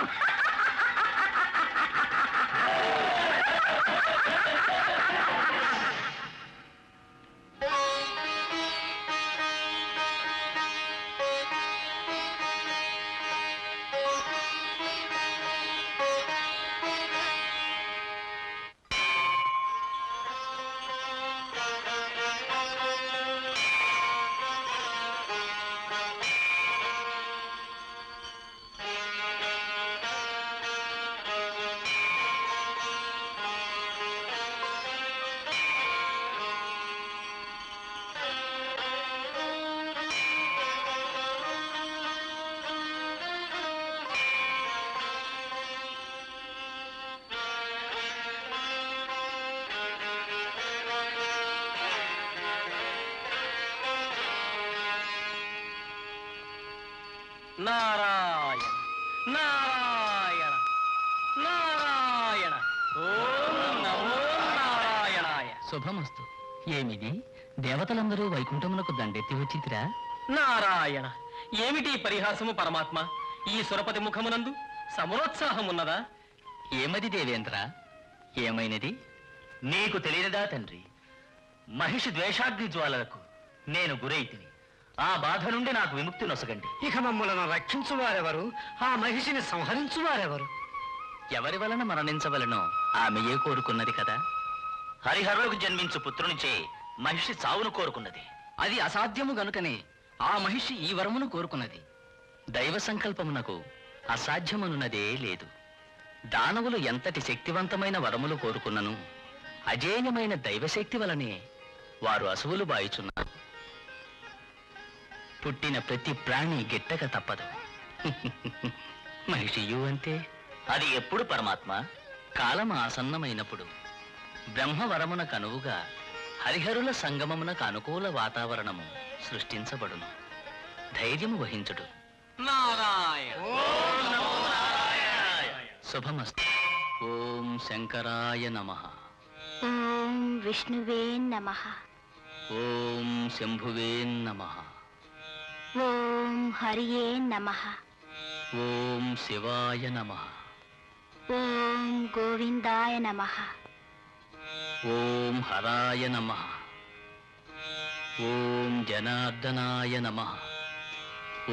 నారాయణ నారాయణ నారాయణ ఓం నమో నారాయణాయ. శుభమస్తు. ఏమిది? దేవతలందరూ వైకుంఠమునకు దండెత్తి వచ్చితిరా? నారాయణ, ఏమిటి పరిహాసము పరమాత్మ? ఈ సురపతి ముఖమునందు సమరోత్సాహమున్నదా? ఏమది దేవేంద్ర? ఏమైనది? నీకు తెలియదా తండ్రి? మహిషి ద్వేషాగ్ని జ్వాలలకు నేను గురైతిని. ఆ బాధ నుండి నాకు విముక్తి నొసగండి. ఇక మమ్మలను రక్షించువారెవరు? ఆ మహిషిని సంహరించువారెవరు? ఎవరి వలన మరణించవలనో ఆమెయే కోరుకున్నది కదా. హరిహరులకు జన్మించు పుత్రునిచే మహిషి చావును కోరుకున్నది. అది అసాధ్యము గనుకనే ఆ మహిషి ఈ వరమును కోరుకున్నది. దైవ సంకల్పమునకు అసాధ్యమనున్నదే లేదు. దానవులు ఎంతటి శక్తివంతమైన వరములు కోరుకున్నను అజేయమైన దైవశక్తి వలనే వారు అసువులు బాయుచున్నారు. పుట్టిన ప్రతి ప్రాణి గిట్టక తప్పదు. మహిషియు అంతే. అది ఎప్పుడు పరమాత్మ? కాలం ఆసన్నమైనప్పుడు బ్రహ్మవరమున కనువుగా హరిహరుల సంగమమునకు అనుకూల వాతావరణము సృష్టించబడును. ధైర్యము వహించుడు. నారాయణ శుభమస్తు. ఓం శంకరాయ నమః. ఓం విష్ణువే నమః. ఓం శంభువే నమః. ఓం హరియే నమః. ఓం శివాయ నమః. ఓం గోవిందాయ నమః. ఓం హరాయ నమః. ఓం జనార్దనాయ నమః.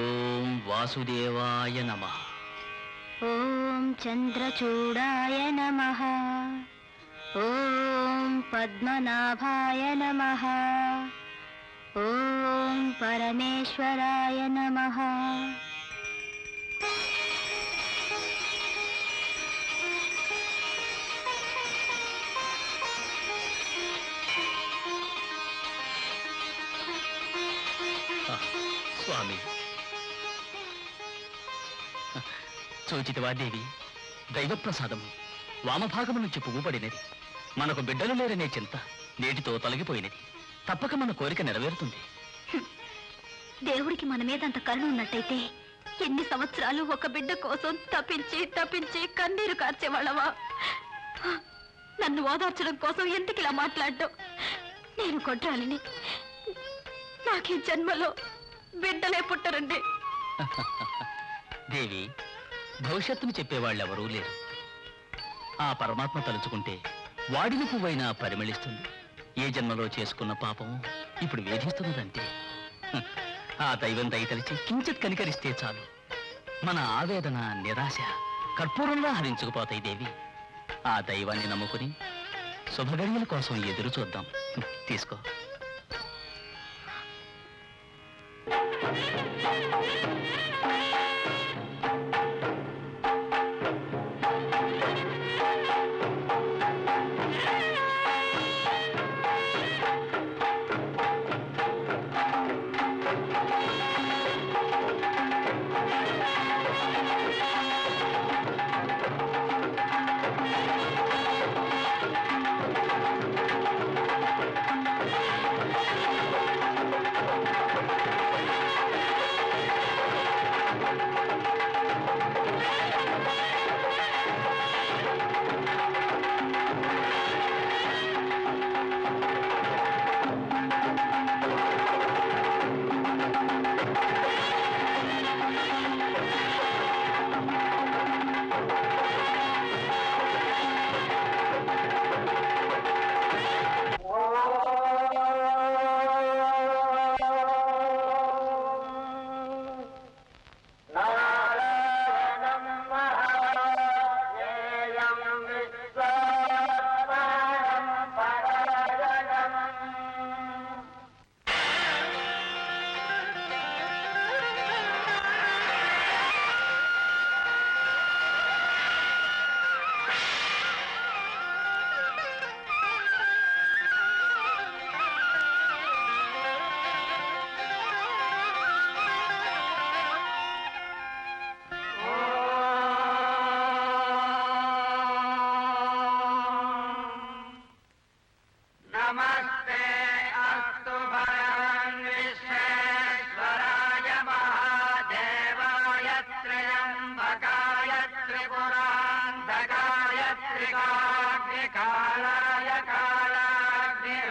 ఓం వాసుదేవాయ నమః. ఓం చంద్రచూడాయ నమః. ఓం పద్మనాభాయ నమః. ఓం పరమేశ్వరాయ నమః. స్వామి, చూచితివా దేవి? దైవప్రసాదము వామభాగము నుంచి పువ్వుపడినది. మనకు బిడ్డలు లేరనే చింత నేటితో తొలగిపోయినది. తప్పక మన కోరిక నెరవేరుతుంది. దేవుడికి మన మీద అంత కరుణ ఉన్నట్టయితే ఎన్ని సంవత్సరాలు ఒక బిడ్డ కోసం తప్పించి తప్పించి కన్నీరు కార్చేవాళ్ళవా? నన్ను ఓదార్చడం కోసం ఎందుకు ఇలా మాట్లాడడం? నేను కొట్టాలని నాకు ఈ జన్మలో బిడ్డలే పుట్టరండి. దేవి, భవిష్యత్తును చెప్పేవాళ్ళెవరూ లేరు. ఆ పరమాత్మ తలుచుకుంటే వాడిని పువ్వైనా పరిమళిస్తుంది. ఏ జన్మలో చేసుకున్న పాపం ఇప్పుడు వేధిస్తున్నదంటే ఆ దైవం దయతలిచి కించిత్ కనికరిస్తే చాలు. మన ఆవేదన నిరాశ కర్పూరంలా హరించుకుపోతాయి దేవి. ఆ దైవాన్ని నమ్ముకుని శుభగడియల కోసం ఎదురు చూద్దాం. తీసుకో. త్రిపురాంధకాయ త్రికాగ్నికాలాయ కాలాగ్నిరుద్రాయ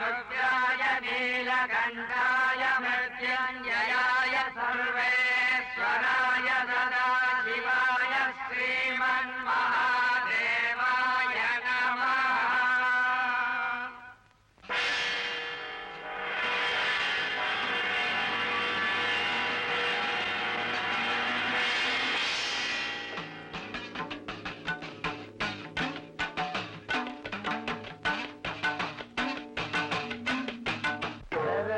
నీలకంఠాయ మృత్యుంజయాయ సర్వేశ్వరాయ సదాశివాయ శ్రీమన్మహాదేవాయ నమః.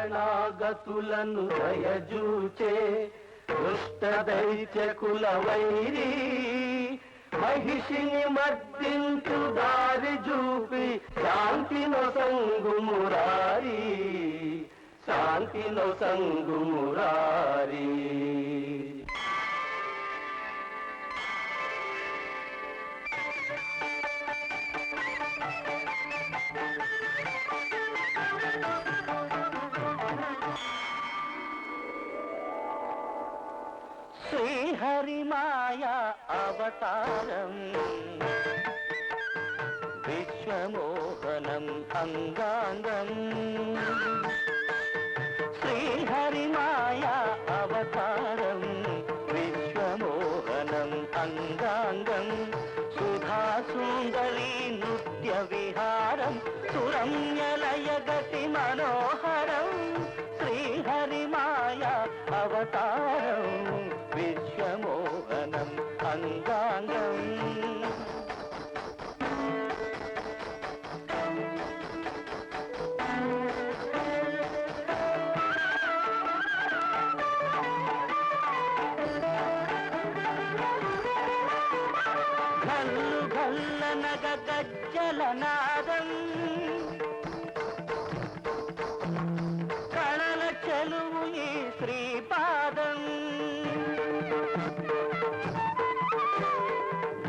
శరణాగతులను దయజూచే దుష్ట దైత్యకుల వైరి మహిషిని మర్దించు దారి చూపి శాంతినో సంగుమురారి శాంతినో సంగుమురారి. శ్రీహరిమాయా అవతారం విశ్వమోహనం అంగాంగం. శ్రీహరిమాయా అవతారం విశ్వమోహనం అంగాంగం. సుధాసుందరీ నృత్య విహారం సురమ్యలయగతి మనోహరం. శ్రీహరిమాయా అవతారం విశ్వమోహనం అంగాంగం. గల్లు గల్లనగ గజ్జలనాదం కళల చెలువు ఈ శ్రీపాదం.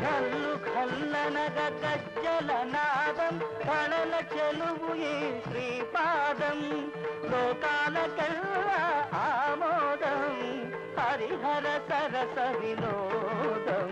గల్లు గల్లనగ గజ్జలనాదం కళల చెలువు ఈ శ్రీపాదం. లోకాలకెల్లా ఆమోదం హరిహర సరస వినోదం.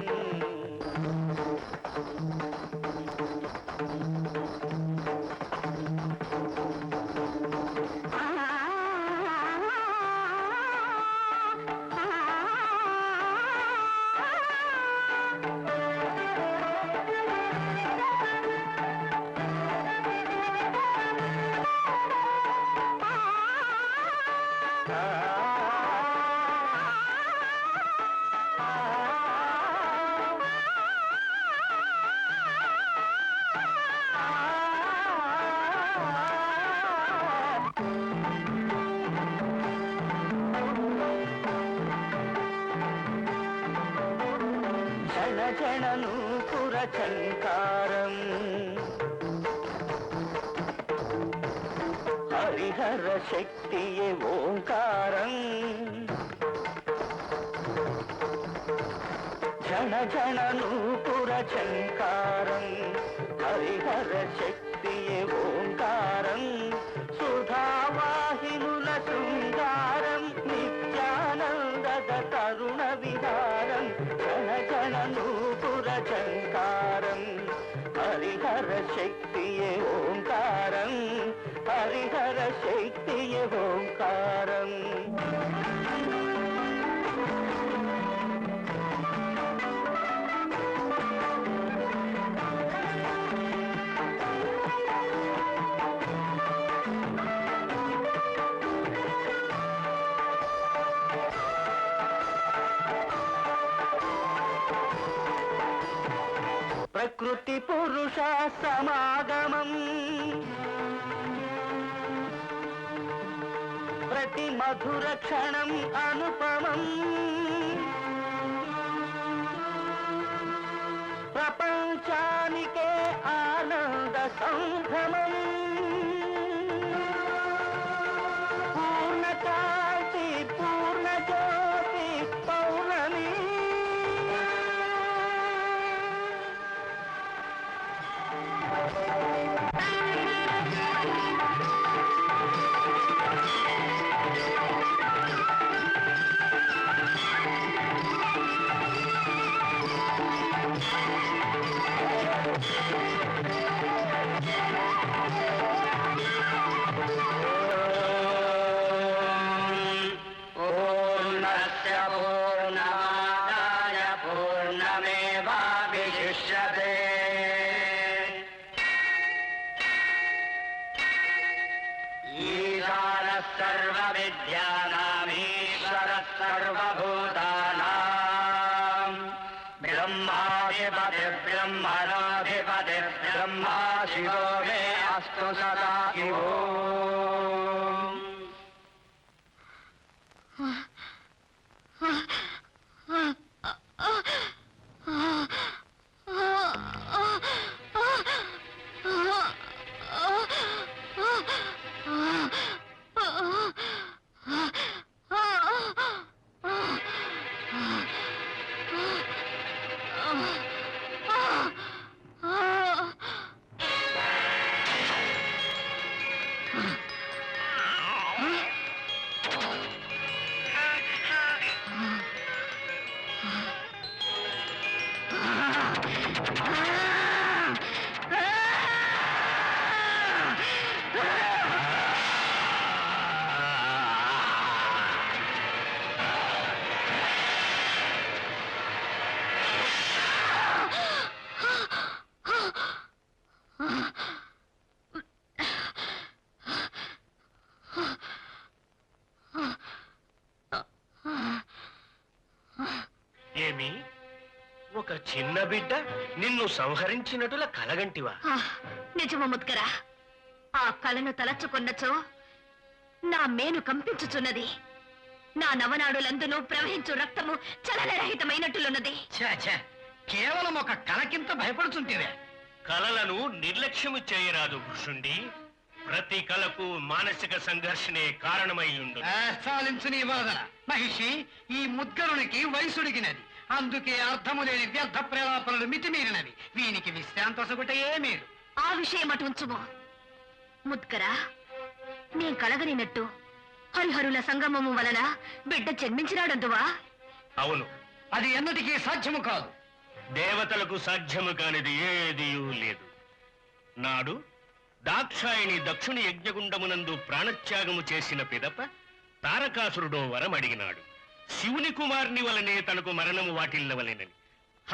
జనజనను పురచంకారం హరిహర శక్తియే ఓంకారం. జనజనను పురచంకారం హరిహర శక్తియే ఓంకారం. సుధావాహినుల శృంగారం నిత్యానందద తరుణ విహారం. జనజనను పురచంకారం హరిహర శక్తియే ఓంకారం. హరిహర శక్తియే ఓంకారం. ప్రకృతి పురుష సమాగమం ప్రతి మధుర క్షణం అనుపమం. ప్రపంచానికే ఆనంద సంభ్రమం. పూర్ణ కాంతి పూర్ణ జ్యోతి పౌర్ణమి. పూర్ణస్య పూర్ణమాదాయ పూర్ణమేవాభిశిష్యతే ఈశానः సర్వవిద్యానామీశ్వరः సర్వభూతానాం బ్రహ్మాధిపతిర్బ్రహ్మణోధిపతిర్బ్రహ్మా శివో మే అస్తు సదా ఓం. ఏమి ఒక చిన్న బిడ్డ నిన్ను సంహరించినటుల కలగంటివా? నిజము ముద్గరా, ఆ కళను తలచుకున్నచో నా మేను కంపించుచున్నది. నా నవనాడులందునూ ప్రవహించు రక్తము చలనరహితమైనట్లున్నది. కేవలం ఒక కళకింత భయపడుతుంటేవే. కలలను నిర్లక్ష్యము చేయరాదు భృషుండి. ప్రతి కళకు మానసిక సంఘర్షణే కారణమై ఉండు. చాలించు నీ వాదన. మహిషి, ఈ ముద్గరునికి వయసుడిగినది, అందుకే అర్థము లేని వ్యర్థ ప్రేలాపనలు మితిమీరినవి. వీనికి విశ్రాంతొసగుటయే మీరు. ఆ విషయం అటు ఉంచుము ముద్గరా. నీ కలగనినట్టు హరిహరుల సంగమము వలన బిడ్డ జన్మించినాడందువా? అవును, అది ఎన్నటికీ సాధ్యము కాదు. దేవతలకు సాధ్యము కానిది ఏదియూ లేదు. నాడు దాక్షాయిని దక్షుని యజ్ఞగుండమునందు ప్రాణత్యాగము చేసిన పిదప తారకాసురుడో వరం అడిగినాడు. శివుని కుమార్ని వలనే తనకు మరణము వాటిల్లవలెనని.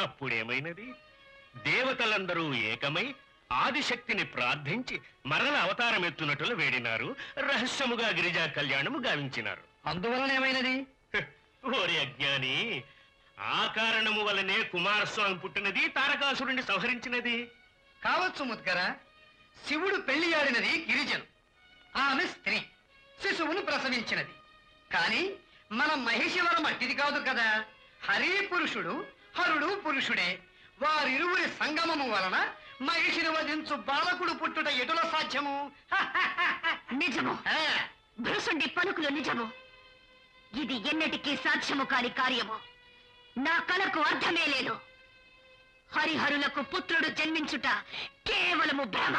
అప్పుడేమైనది? దేవతలందరూ ఏకమై ఆదిశక్తిని ప్రార్థించి మరల అవతారమెత్తునట్లు వేడినారు. రహస్యముగా గిరిజా కళ్యాణము గావించినారు. అందువలనేమైనది? ఓరి అజ్ఞాని, ఆ కారణము వలనే కుమారస్వామి పుట్టినది, తారకాసురుణ్ణి సంహరించినది. కావచ్చు ముద్గర. శివుడు పెళ్లి ఆడినది గిరిజను, ఆమె స్త్రీ, శిశువును ప్రసవించినది. కాని మన మహిషివరం అట్టిది కాదు కదా. హరి పురుషుడు, హరుడు పురుషుడే. వారిరువురి సంగమము వలన మహిషిని వధించు బాలకుడు పుట్టుట ఎటుల సాధ్యము? నిజము. భృషుండి పలుకులు నిజము. ఇది ఎన్నటికీ సాధ్యము కాని కార్యము. నా కలకు అర్థమే లేదు. హరిహరులకు పుత్రుడు జన్మించుట కేవలము భ్రమ,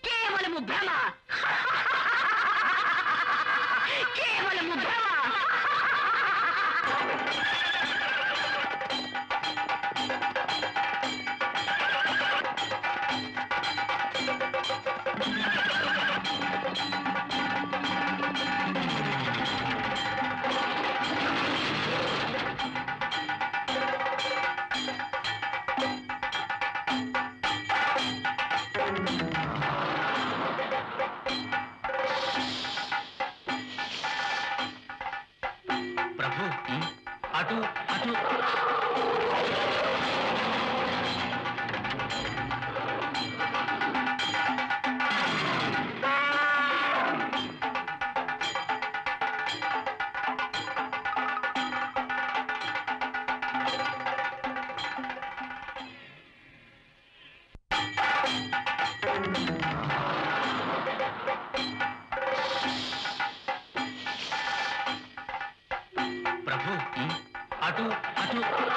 కేవలము భ్రమ, కేవలము భ్రమ. ప్రభు, అటు అటు. ప్రభు, అటు అటు.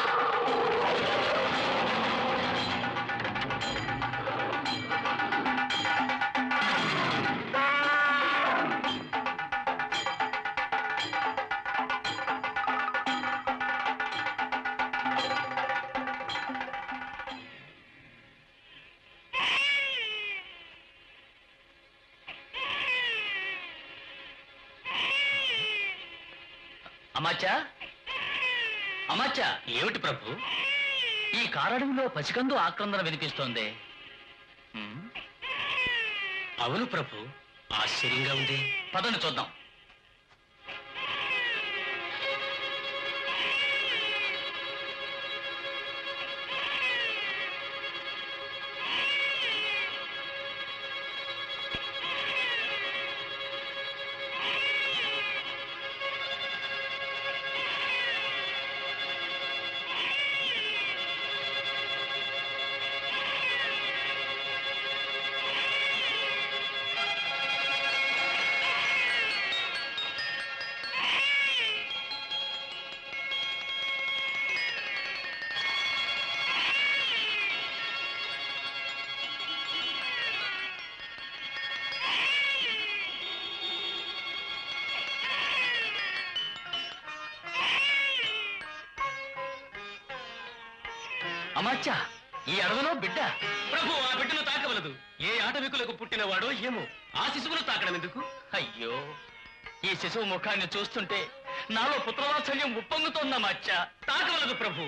అమాచా అమాచా, ఏమిటి ప్రభు? ఈ కారడవిలో పసికందు ఆక్రందన వినిపిస్తోంది. అవును ప్రభు, ఆశ్చర్యంగా ఉంది. పదండి చూద్దాం. అమాచా, ఈ అడవిలో బిడ్డ. ప్రభు, ఆ బిడ్డను తాకవలదు. ఏ ఆటవికులకు పుట్టినవాడో ఏమో, ఆ శిశువును తాకడం ఎందుకు? అయ్యో, ఈ శిశువు ముఖాన్ని చూస్తుంటే నాలో పుత్రవాత్సల్యం ఉప్పొంగుతోందమాచా. తాకవలదు ప్రభు.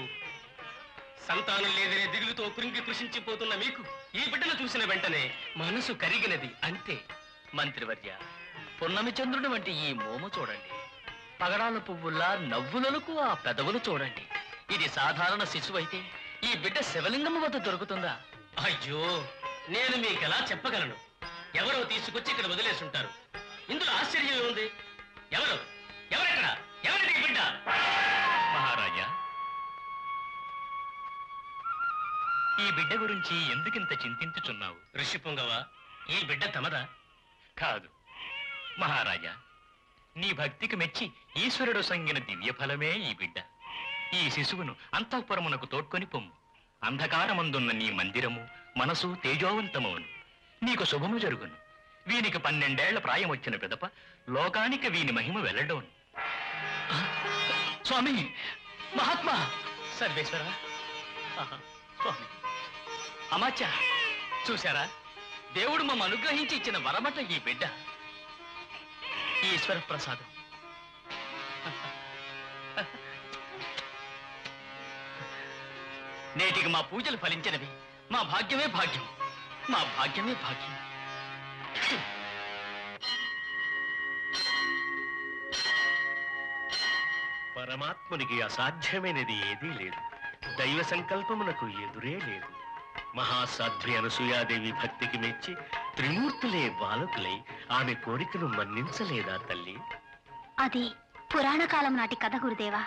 సంతానం లేదనే దిగులుతో కృంగి కృషించిపోతున్న మీకు ఈ బిడ్డను చూసిన వెంటనే మనసు కరిగినది అంతే. మంత్రివర్య, పున్నమి చంద్రుని వంటి ఈ మోము చూడండి. పగడాల పువ్వుల్లా నవ్వులకు ఆ పెదవులు చూడండి. ఇది సాధారణ శిశువు అయితే ఈ బిడ్డ శివలింగం వద్ద దొరుకుతుందా? అయ్యో, నేను మీకెలా చెప్పగలను? ఎవరో తీసుకొచ్చి ఇక్కడ వదిలేసుంటారు. ఇందులో ఆశ్చర్యం ఉంది. ఎవరు? ఎవరెక్కడ? ఎవరి బిడ్డ? మహారాజా, ఈ బిడ్డ గురించి ఎందుకింత చింతించుచున్నావు? ఋషిపుంగవ, ఈ బిడ్డ తమదా? కాదు మహారాజా, నీ భక్తికి మెచ్చి ఈశ్వరుడు సంగిన దివ్య ఫలమే ఈ బిడ్డ. ఈ శిశువును అంతఃపురమునకు తోడ్కొని పొమ్ము. అంధకారమందున్న నీ మందిరము మనసు తేజోవంతమవును. నీకు శుభము జరుగును. వీనికి 12 ఏళ్ల ప్రాయం వచ్చిన పిదప లోకానికి వీని మహిమ వెల్లడోను. స్వామి, మహాత్మా, సర్వేశ్వర, స్వామి, అమాచా, చూశారా? దేవుడు మమ్మ అనుగ్రహించి ఇచ్చిన వరమట ఈ బిడ్డ. ఈశ్వర ప్రసాదం. నేటికి మా పూజలు ఫలించినవి. మా భాగ్యమే భాగ్యం, మా భాగ్యమే భాగ్యం. పరమాత్మునికి అసాధ్యమైనది ఏదీ లేదు. దైవ సంకల్పమునకు ఎదురే లేదు. మహాసాధ్వి అనసూయాదేవి భక్తికి మెచ్చి త్రిమూర్తులే బాలకులై ఆమె కోరికను మన్నించలేదా తల్లి? అది పురాణ కాలం నాటి కథ గురుదేవా.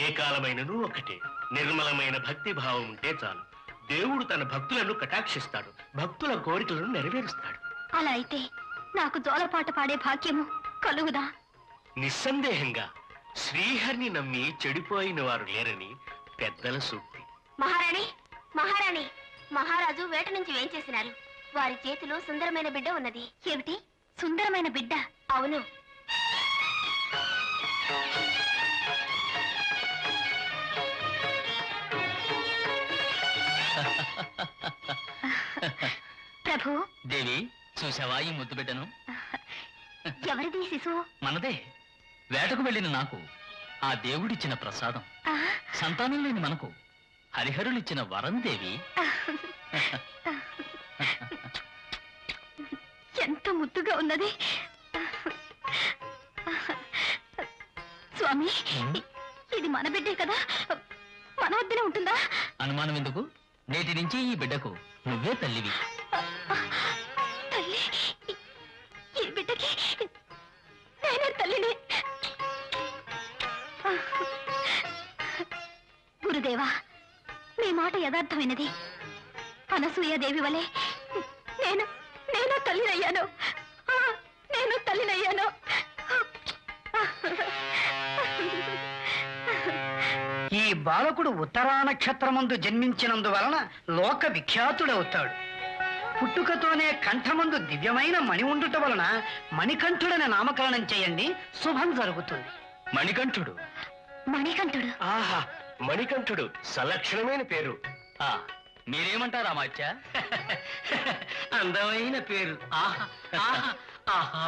ఏ కాలమైనను ఒకటే. నిర్మలమైన భక్తి భావం ఉంటే చాలు. దేవుడు తన భక్తులను కటాక్షిస్తాడు, భక్తుల కోరికలను నెరవేరుస్తాడు. అలా అయితే నాకు జోలపాట పాడే భాగ్యము కలుగుదా? నిస్సందేహంగా. శ్రీహరిని నమ్మి చెడిపోయిన వారు లేరని పెద్దల సూక్తి. మహారాణి, మహారాణి, మహారాజు వేట నుంచి వేంచేసినారు. వారి చేతిలో సుందరమైన బిడ్డ ఉన్నది. ఏమిటి సుందరమైన బిడ్డ? అవును. ప్రభు. దేవి, చూసావా ఈ ముద్దు బిడ్డను? ఎవరిది శిశువు? మనదే. వేటకు వెళ్ళిన నాకు ఆ దేవుడిచ్చిన ప్రసాదం. సంతానం లేని మనకు హరిహరులిచ్చిన వరం దేవి. ఎంత ముద్దుగా ఉన్నది. స్వామి, ఇది మన బిడ్డే కదా? మన వద్దనే ఉంటుందా? అనుమానం ఎందుకు? నేటి నుంచి ఈ బిడ్డకు నువ్వే తల్లివి. తల్లి? ఈ బిడ్డకి నేనే తల్లిని. గురుదేవా, మీ మాట యథార్థమైనది. అనసూయాదేవి వలె నేను తల్లినయ్యాను. నేను తల్లినయ్యాను. ఈ బాలకుడు ఉత్తరా నక్షత్రమందు జన్మించినందువలన లోక విఖ్యాతుడవుతాడు. పుట్టుకతోనే కంఠమందు దివ్యమైన మణి ఉండుట వలన మణికంఠుడని నామకరణం చేయండి, శుభం జరుగుతుంది. మణికంఠుడు? మణికంఠుడు? ఆహా, మణికంఠుడు సలక్షణమైన పేరు. మీరేమంటారు అమాత్య? అందమైన పేరు. ఆహా ఆహా ఆహా.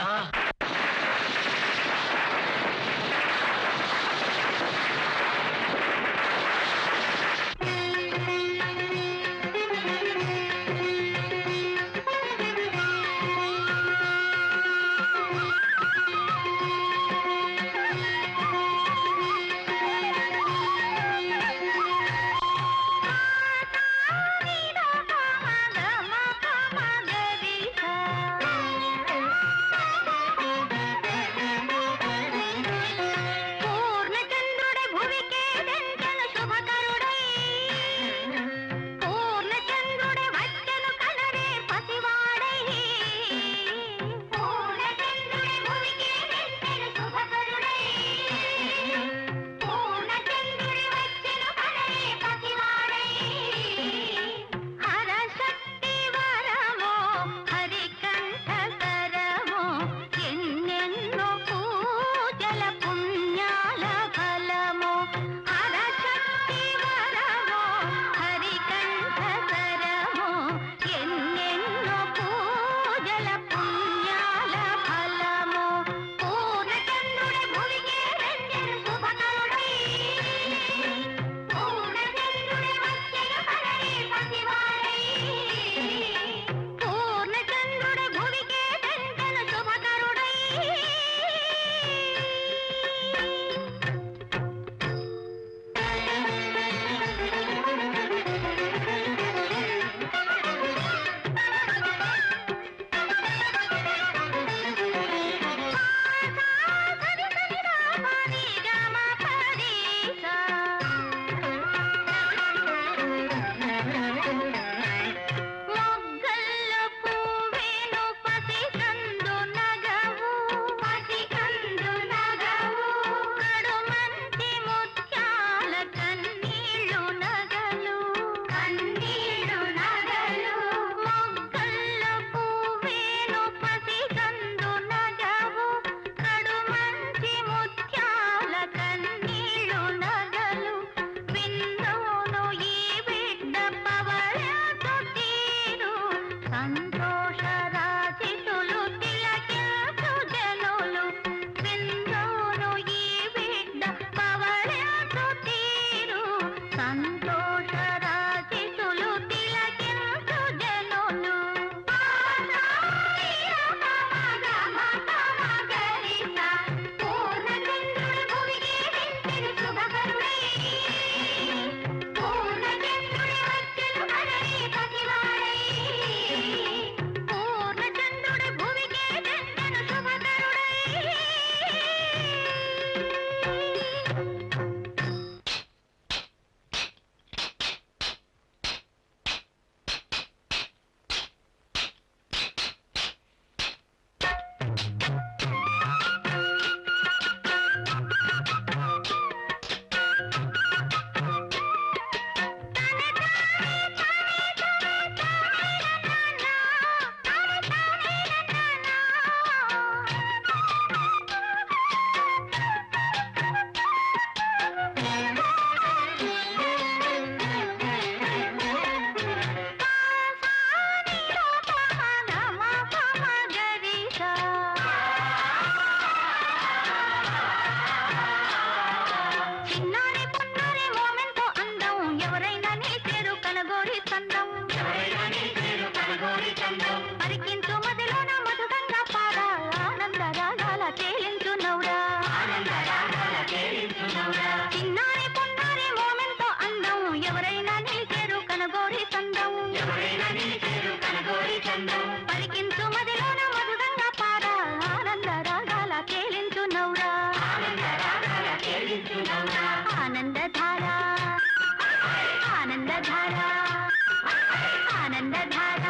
ఆనందధార ఆనందధార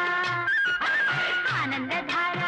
ఆనందధార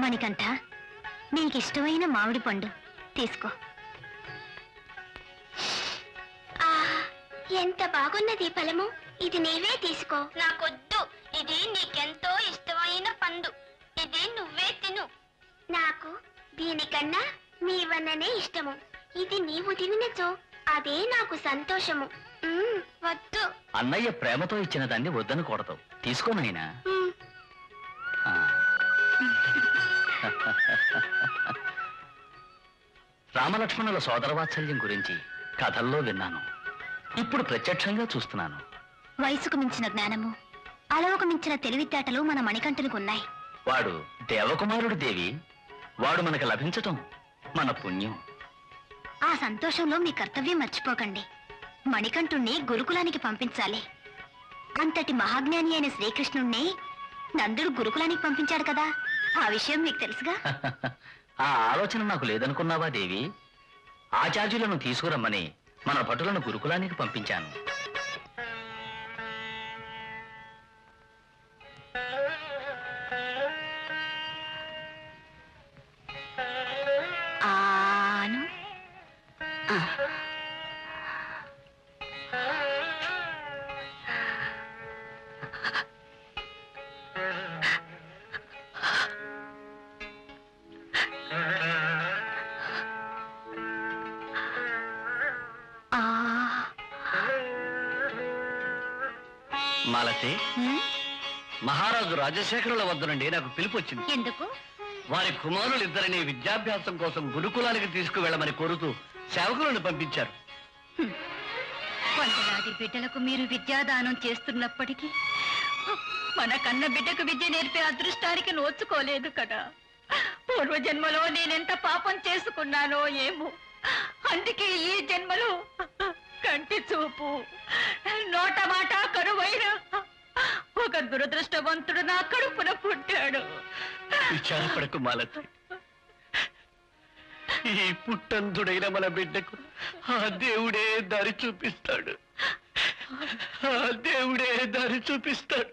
మణికంఠ, నీకిష్టమైన మామిడి పండు తీసుకో. ఎంత బాగున్నది ఫలము. ఇది నీవే తీసుకో. నాకొద్దు. ఇది నీకెంతో ఇష్టమైన పండు. ఇది నువ్వే తిను. నాకు దీనికన్నా నీవన్ననే ఇష్టము. ఇది నీవు తినచో అదే నాకు సంతోషము. వద్దు. అన్నయ్య ప్రేమతో ఇచ్చిన దాన్ని వద్దనకూడదు. తీసుకో నాయనా. రామలక్ష్మణుల సోదరవాత్సల్యం గురించి కథల్లో విన్నాను. ఇప్పుడు ప్రత్యక్షంగా చూస్తున్నాను. వయసుకు మించిన జ్ఞానము, అలవకు మించిన తెలివితేటలు మన మణికంఠునికి ఉన్నాయి. వాడు దేవకుమారుడు దేవి. వాడు మనకు లభించటం మన పుణ్యం. ఆ సంతోషంలో మీ కర్తవ్యం మర్చిపోకండి. మణికంఠుణ్ణి గురుకులానికి పంపించాలి. అంతటి మహాజ్ఞాని అయిన శ్రీకృష్ణుణ్ణి నందుడు గురుకులానికి పంపించాడు కదా, ఆ విషయం మీకు తెలుసుగా. ఆ ఆలోచన నాకు లేదనుకున్నావా దేవి? ఆచార్యులను తీసుకురమ్మని మన భటులను గురుకులానికి పంపించాను. ఆను మాలతి, మహారాజు రాజశేఖరుల వద్ద నుండి నాకు పిలుపు వచ్చింది. ఎందుకు? వారి కుమారులిద్దరిని విద్యాభ్యాసం కోసం గురుకులానికి తీసుకువెళ్ళమని కోరుతూ సేవకులను పంపించారు. వందలాది బిడ్డలకు మీరు విద్యాదానం చేస్తున్నప్పటికీ మన కన్న బిడ్డకు విద్య నేర్పే అదృష్టానికి నోచుకోలేదు కదా. పూర్వజన్మలో నేనెంత పాపం చేసుకున్నానో ఏమో. అందుకే ఈ జన్మలో కంటి చూపు, నోట మాట కరువైన ఒక దురదృష్టవంతుడు నా కడుపున పుట్టాడు. విచారపడకు మాలతి. ఈ పుట్టంతుడైన మన బిడ్డకు ఆ దేవుడే దారి చూపిస్తాడు. ఆ దేవుడే దారి చూపిస్తాడు.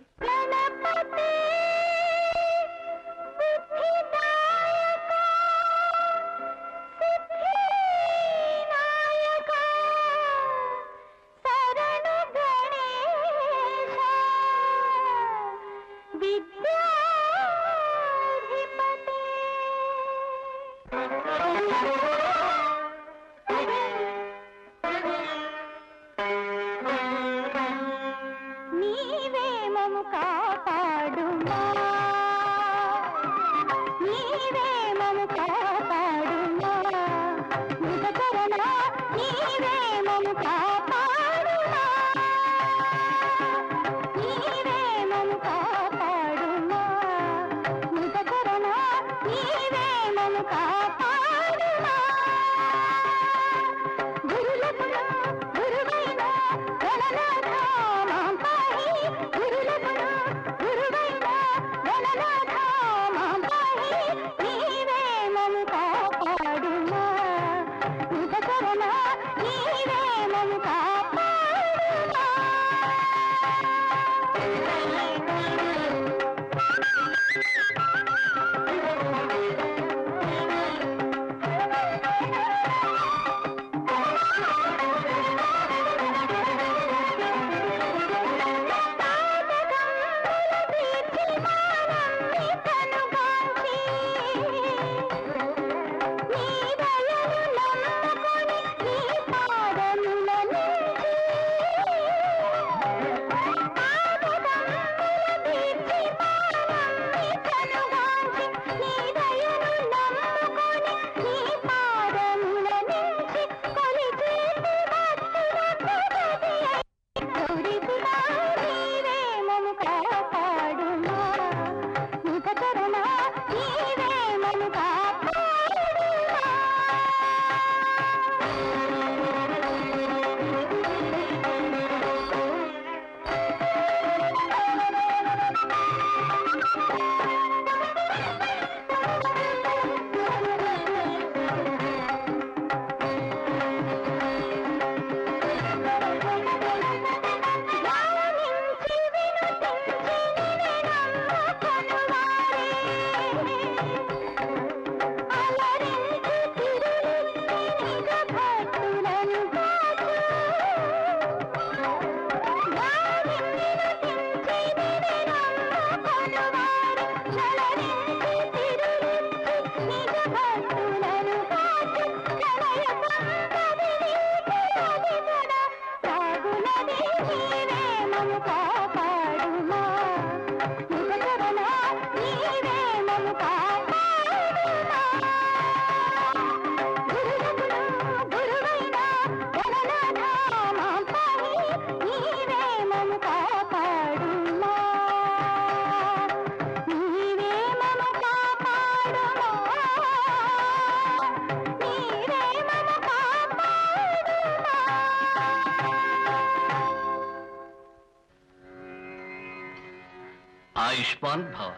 ఆయుష్మాన్ భవ.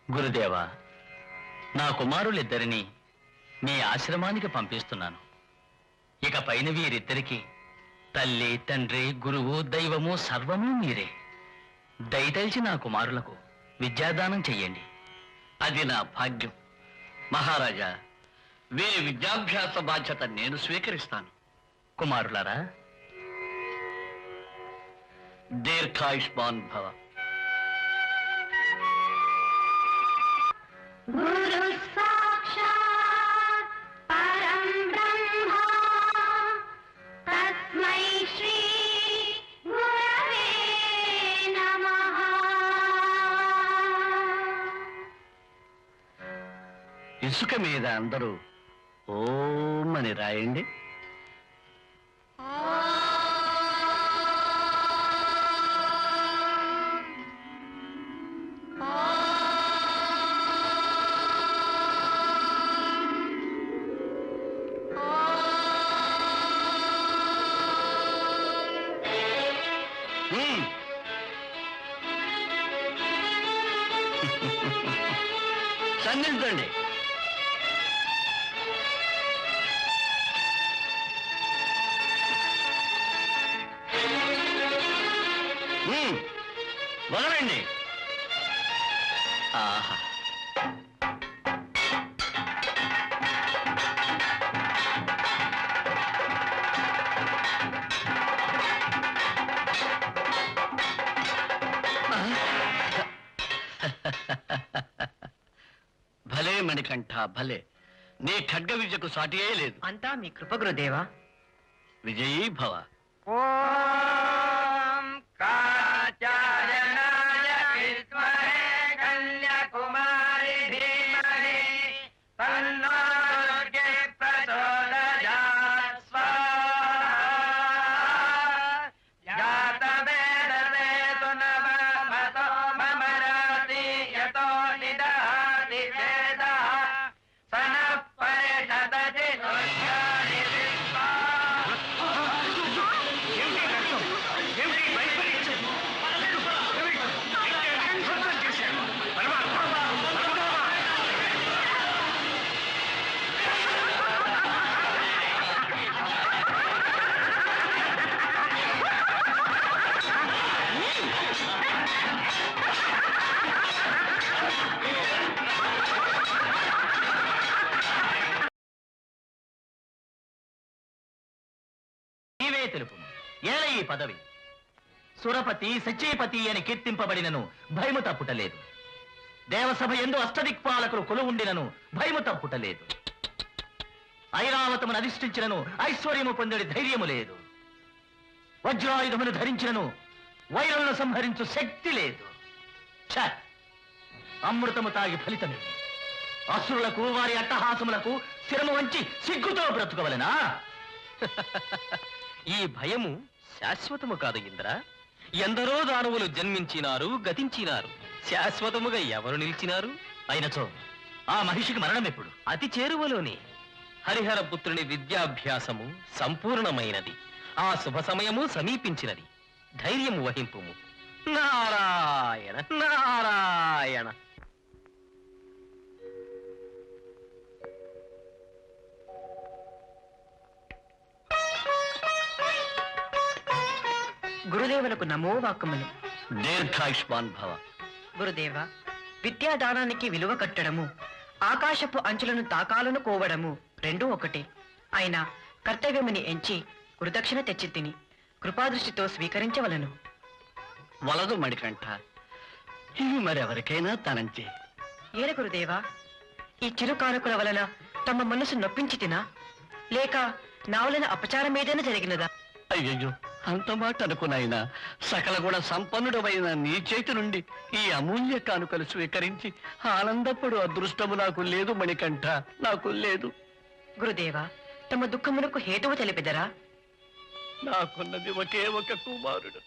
గురుదేవా, నా కుమారులిద్దరినీ మీ ఆశ్రమానికి పంపిస్తున్నాను. ఇక పైన వీరిద్దరికి తల్లి, తండ్రి, గురువు, దైవము సర్వము మీరే. దయతలిచి నా కుమారులకు విద్యాదానం చెయ్యండి. అది నా భాగ్యం. మహారాజా, వీరి విద్యాభ్యాస బాధ్యత నేను స్వీకరిస్తాను. కుమారులారా, దీర్ఘాయుష్మాన్ భవ. గురు సాక్షాత్ పరం బ్రహ్మ తస్మై శ్రీ గురవే నమః. ఇసుక మీద అందరూ ఓం అని రాయండి. సంధించండి. వదలండి. ఆహా, భలే మణికంఠ, భలే. నీ ఖడ్గ విద్యకు సాటియే లేదు. అంతా మీ కృప గురుదేవా. విజయీ భవ. ఓం కాత్యాయనాయ విద్మహే కన్యాకుమారి ధీమహి తన్నో దుర్గే ప్రచోదయాత్. స్వాహా. జాతవేదవేతు నవమతో మమరాతి యతో నిదహాతి వేదః సనః పరిషదతి దుర్గాని విశ్వా. తెలుపు. ఏల ఈ పదవి సురపతి సత్యపతి అని కీర్తింపబడినను భయము తప్పుటలేదు. దేవసభ ఎందు అష్టదిక్పాలకులు కొలువుండినను భయము తప్పుటలేదు. ఐరావతమును అధిష్ఠించినను ఐశ్వర్యము పొందడి ధైర్యము లేదు. వజ్రాయుధమును ధరించినను వైరులను సంహరించు శక్తి లేదు. ఛ! అమృతము తాగి ఫలితమే. అసురులకు వారి అట్టహాసములకు శిరము వంచి సిగ్గుతో బ్రతుకవలెనా? ఈ భయము శాశ్వతము కాదు ఇంద్ర. ఎందరో దానవులు జన్మించినారు, గతించినారు. శాశ్వతముగా ఎవరు నిలిచినారు? అయినచో ఆ మహిషికి మరణం ఎప్పుడు? అతి చేరువలోనే. హరిహరపుత్రుని విద్యాభ్యాసము సంపూర్ణమైనది. ఆ శుభ సమయము సమీపించినది. ధైర్యము వహింపుము. నారాయణ నారాయణ. గురుదేవులకు నమో వాక్కుములు. దీర్ఘాయుష్మాన్ భవ. గురుదేవ, విద్యాదానానికి విలువ కట్టడము, ఆకాశపు అంచులను తాకాలను కోవడము రెండూ ఒకటే. అయినా కర్తవ్యముని ఎంచి గురుదక్షిణ తెచ్చి తిని కృపాదృష్టితో స్వీకరించవలను. వలదు మణికంఠ, ఇవి మరెవరికైనా తనంచే. ఏల గురుదేవా, ఈ చిరు కానుకల వలన తమ మనసు నొప్పించి తినా, లేక నా వలన అపచారమేదైనా జరిగినదా? అయ్యయ్యో, అంత మాట అనుకునైనా సకల గుణ సంపన్నుడమైన నీ చేతి నుండి ఈ అమూల్య కానుకలు స్వీకరించి ఆనందపడు అదృష్టము నాకు లేదు మణికంఠ, నాకు లేదు. గురుదేవా, తమ దుఃఖమునకు హేతువు తెలిపెదరా? నాకున్నది ఒకే ఒక కుమారుడు.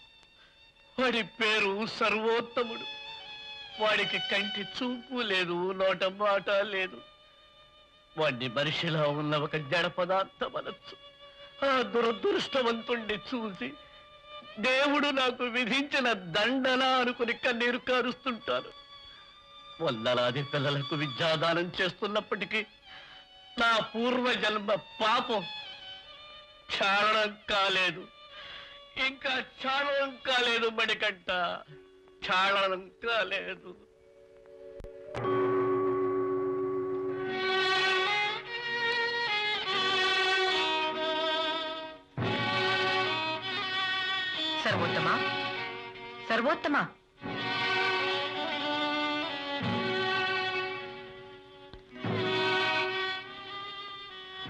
వాడి పేరు సర్వోత్తముడు. వాడికి కంటి చూపు లేదు, నోట మాట లేదు. వాడిని మనిషిలా ఉన్న ఒక జడ పదార్థం అనొచ్చు. ఆ దురదృష్టవంతుణ్ణి చూసి దేవుడు నాకు విధించిన దండన అనుకుని కన్నీరు కారుస్తుంటాను. వందలాది పిల్లలకు విద్యాదానం చేస్తున్నప్పటికీ నా పూర్వజన్మ పాపం క్షాళనం కాలేదు, ఇంకా క్షాళనం కాలేదు మణికంఠ, క్షాళనం కాలేదు. సర్వోత్తమా, సర్వోత్తమా,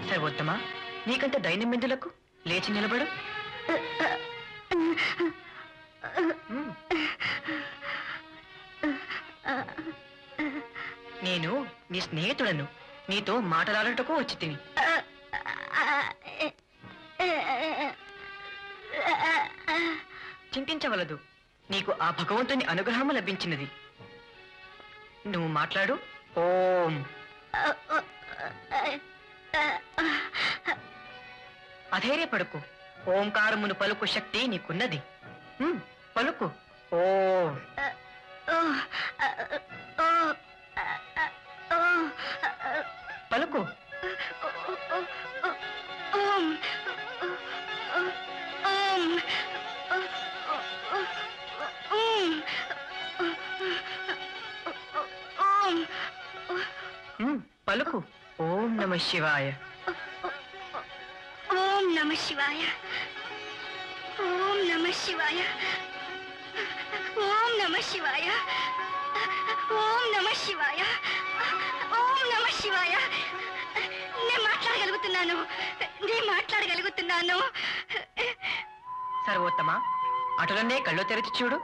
సర్వోత్తమా, నీకంత దైన్యం ఎందులకు? లేచి నిలబడు. నేను నీ స్నేహితుడను, నీతో మాట్లాడటకు వచ్చి తిని. చింతించవలదు, నీకు ఆ భగవంతుని అనుగ్రహము లభించినది. నువ్వు మాట్లాడు. ఓం. అధైర్యపడుకు. ఓంకారమును పలుకు శక్తి నీకున్నది. పలుకు. ఓం. పలుకు. పలుకు. ఓం నమః శివాయ. ఓం నమః శివాయ. ఓం నమః శివాయ. ఓం నమః శివాయ. ఓం నమః శివాయ. ఓం నమః శివాయ. నేను మాట్లాడగలుగుతున్నాను. సర్వోత్తమా, అటులనే కళ్ళు తెరిచి చూడు.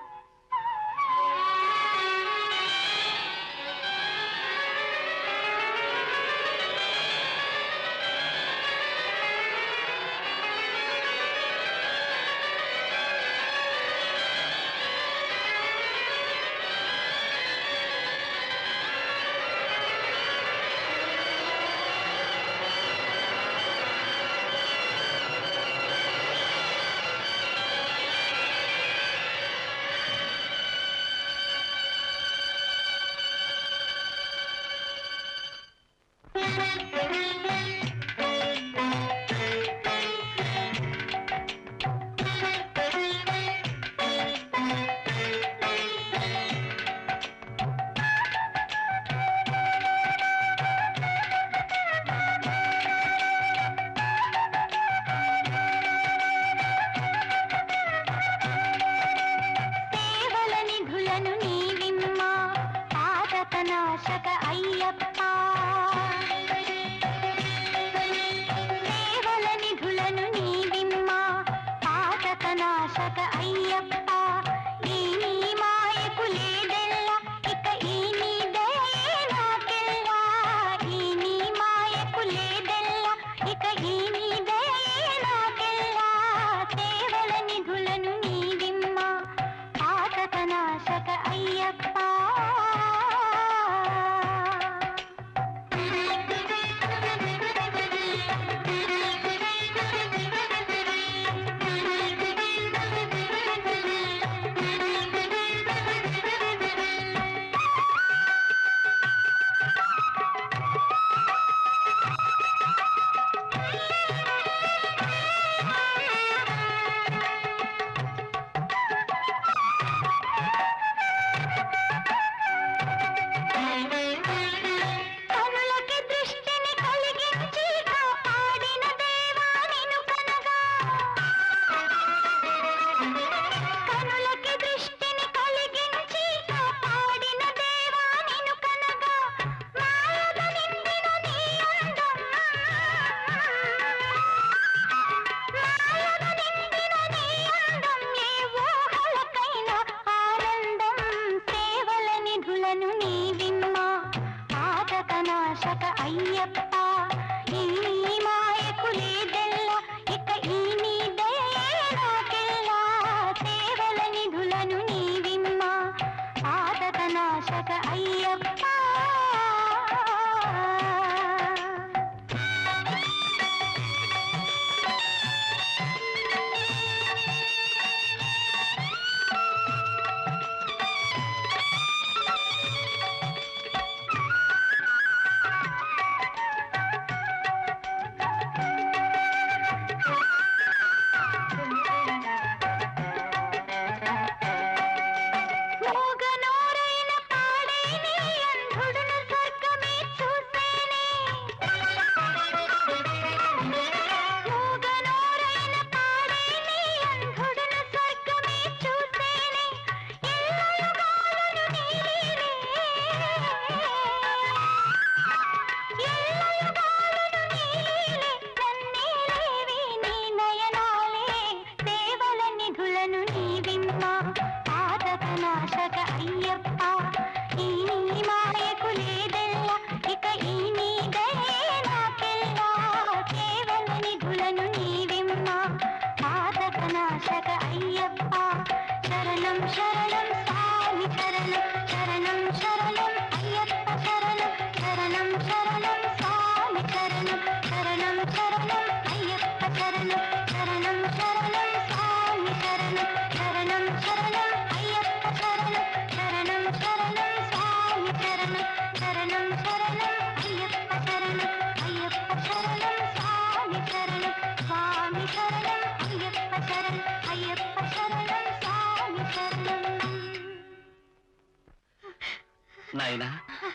నాయనా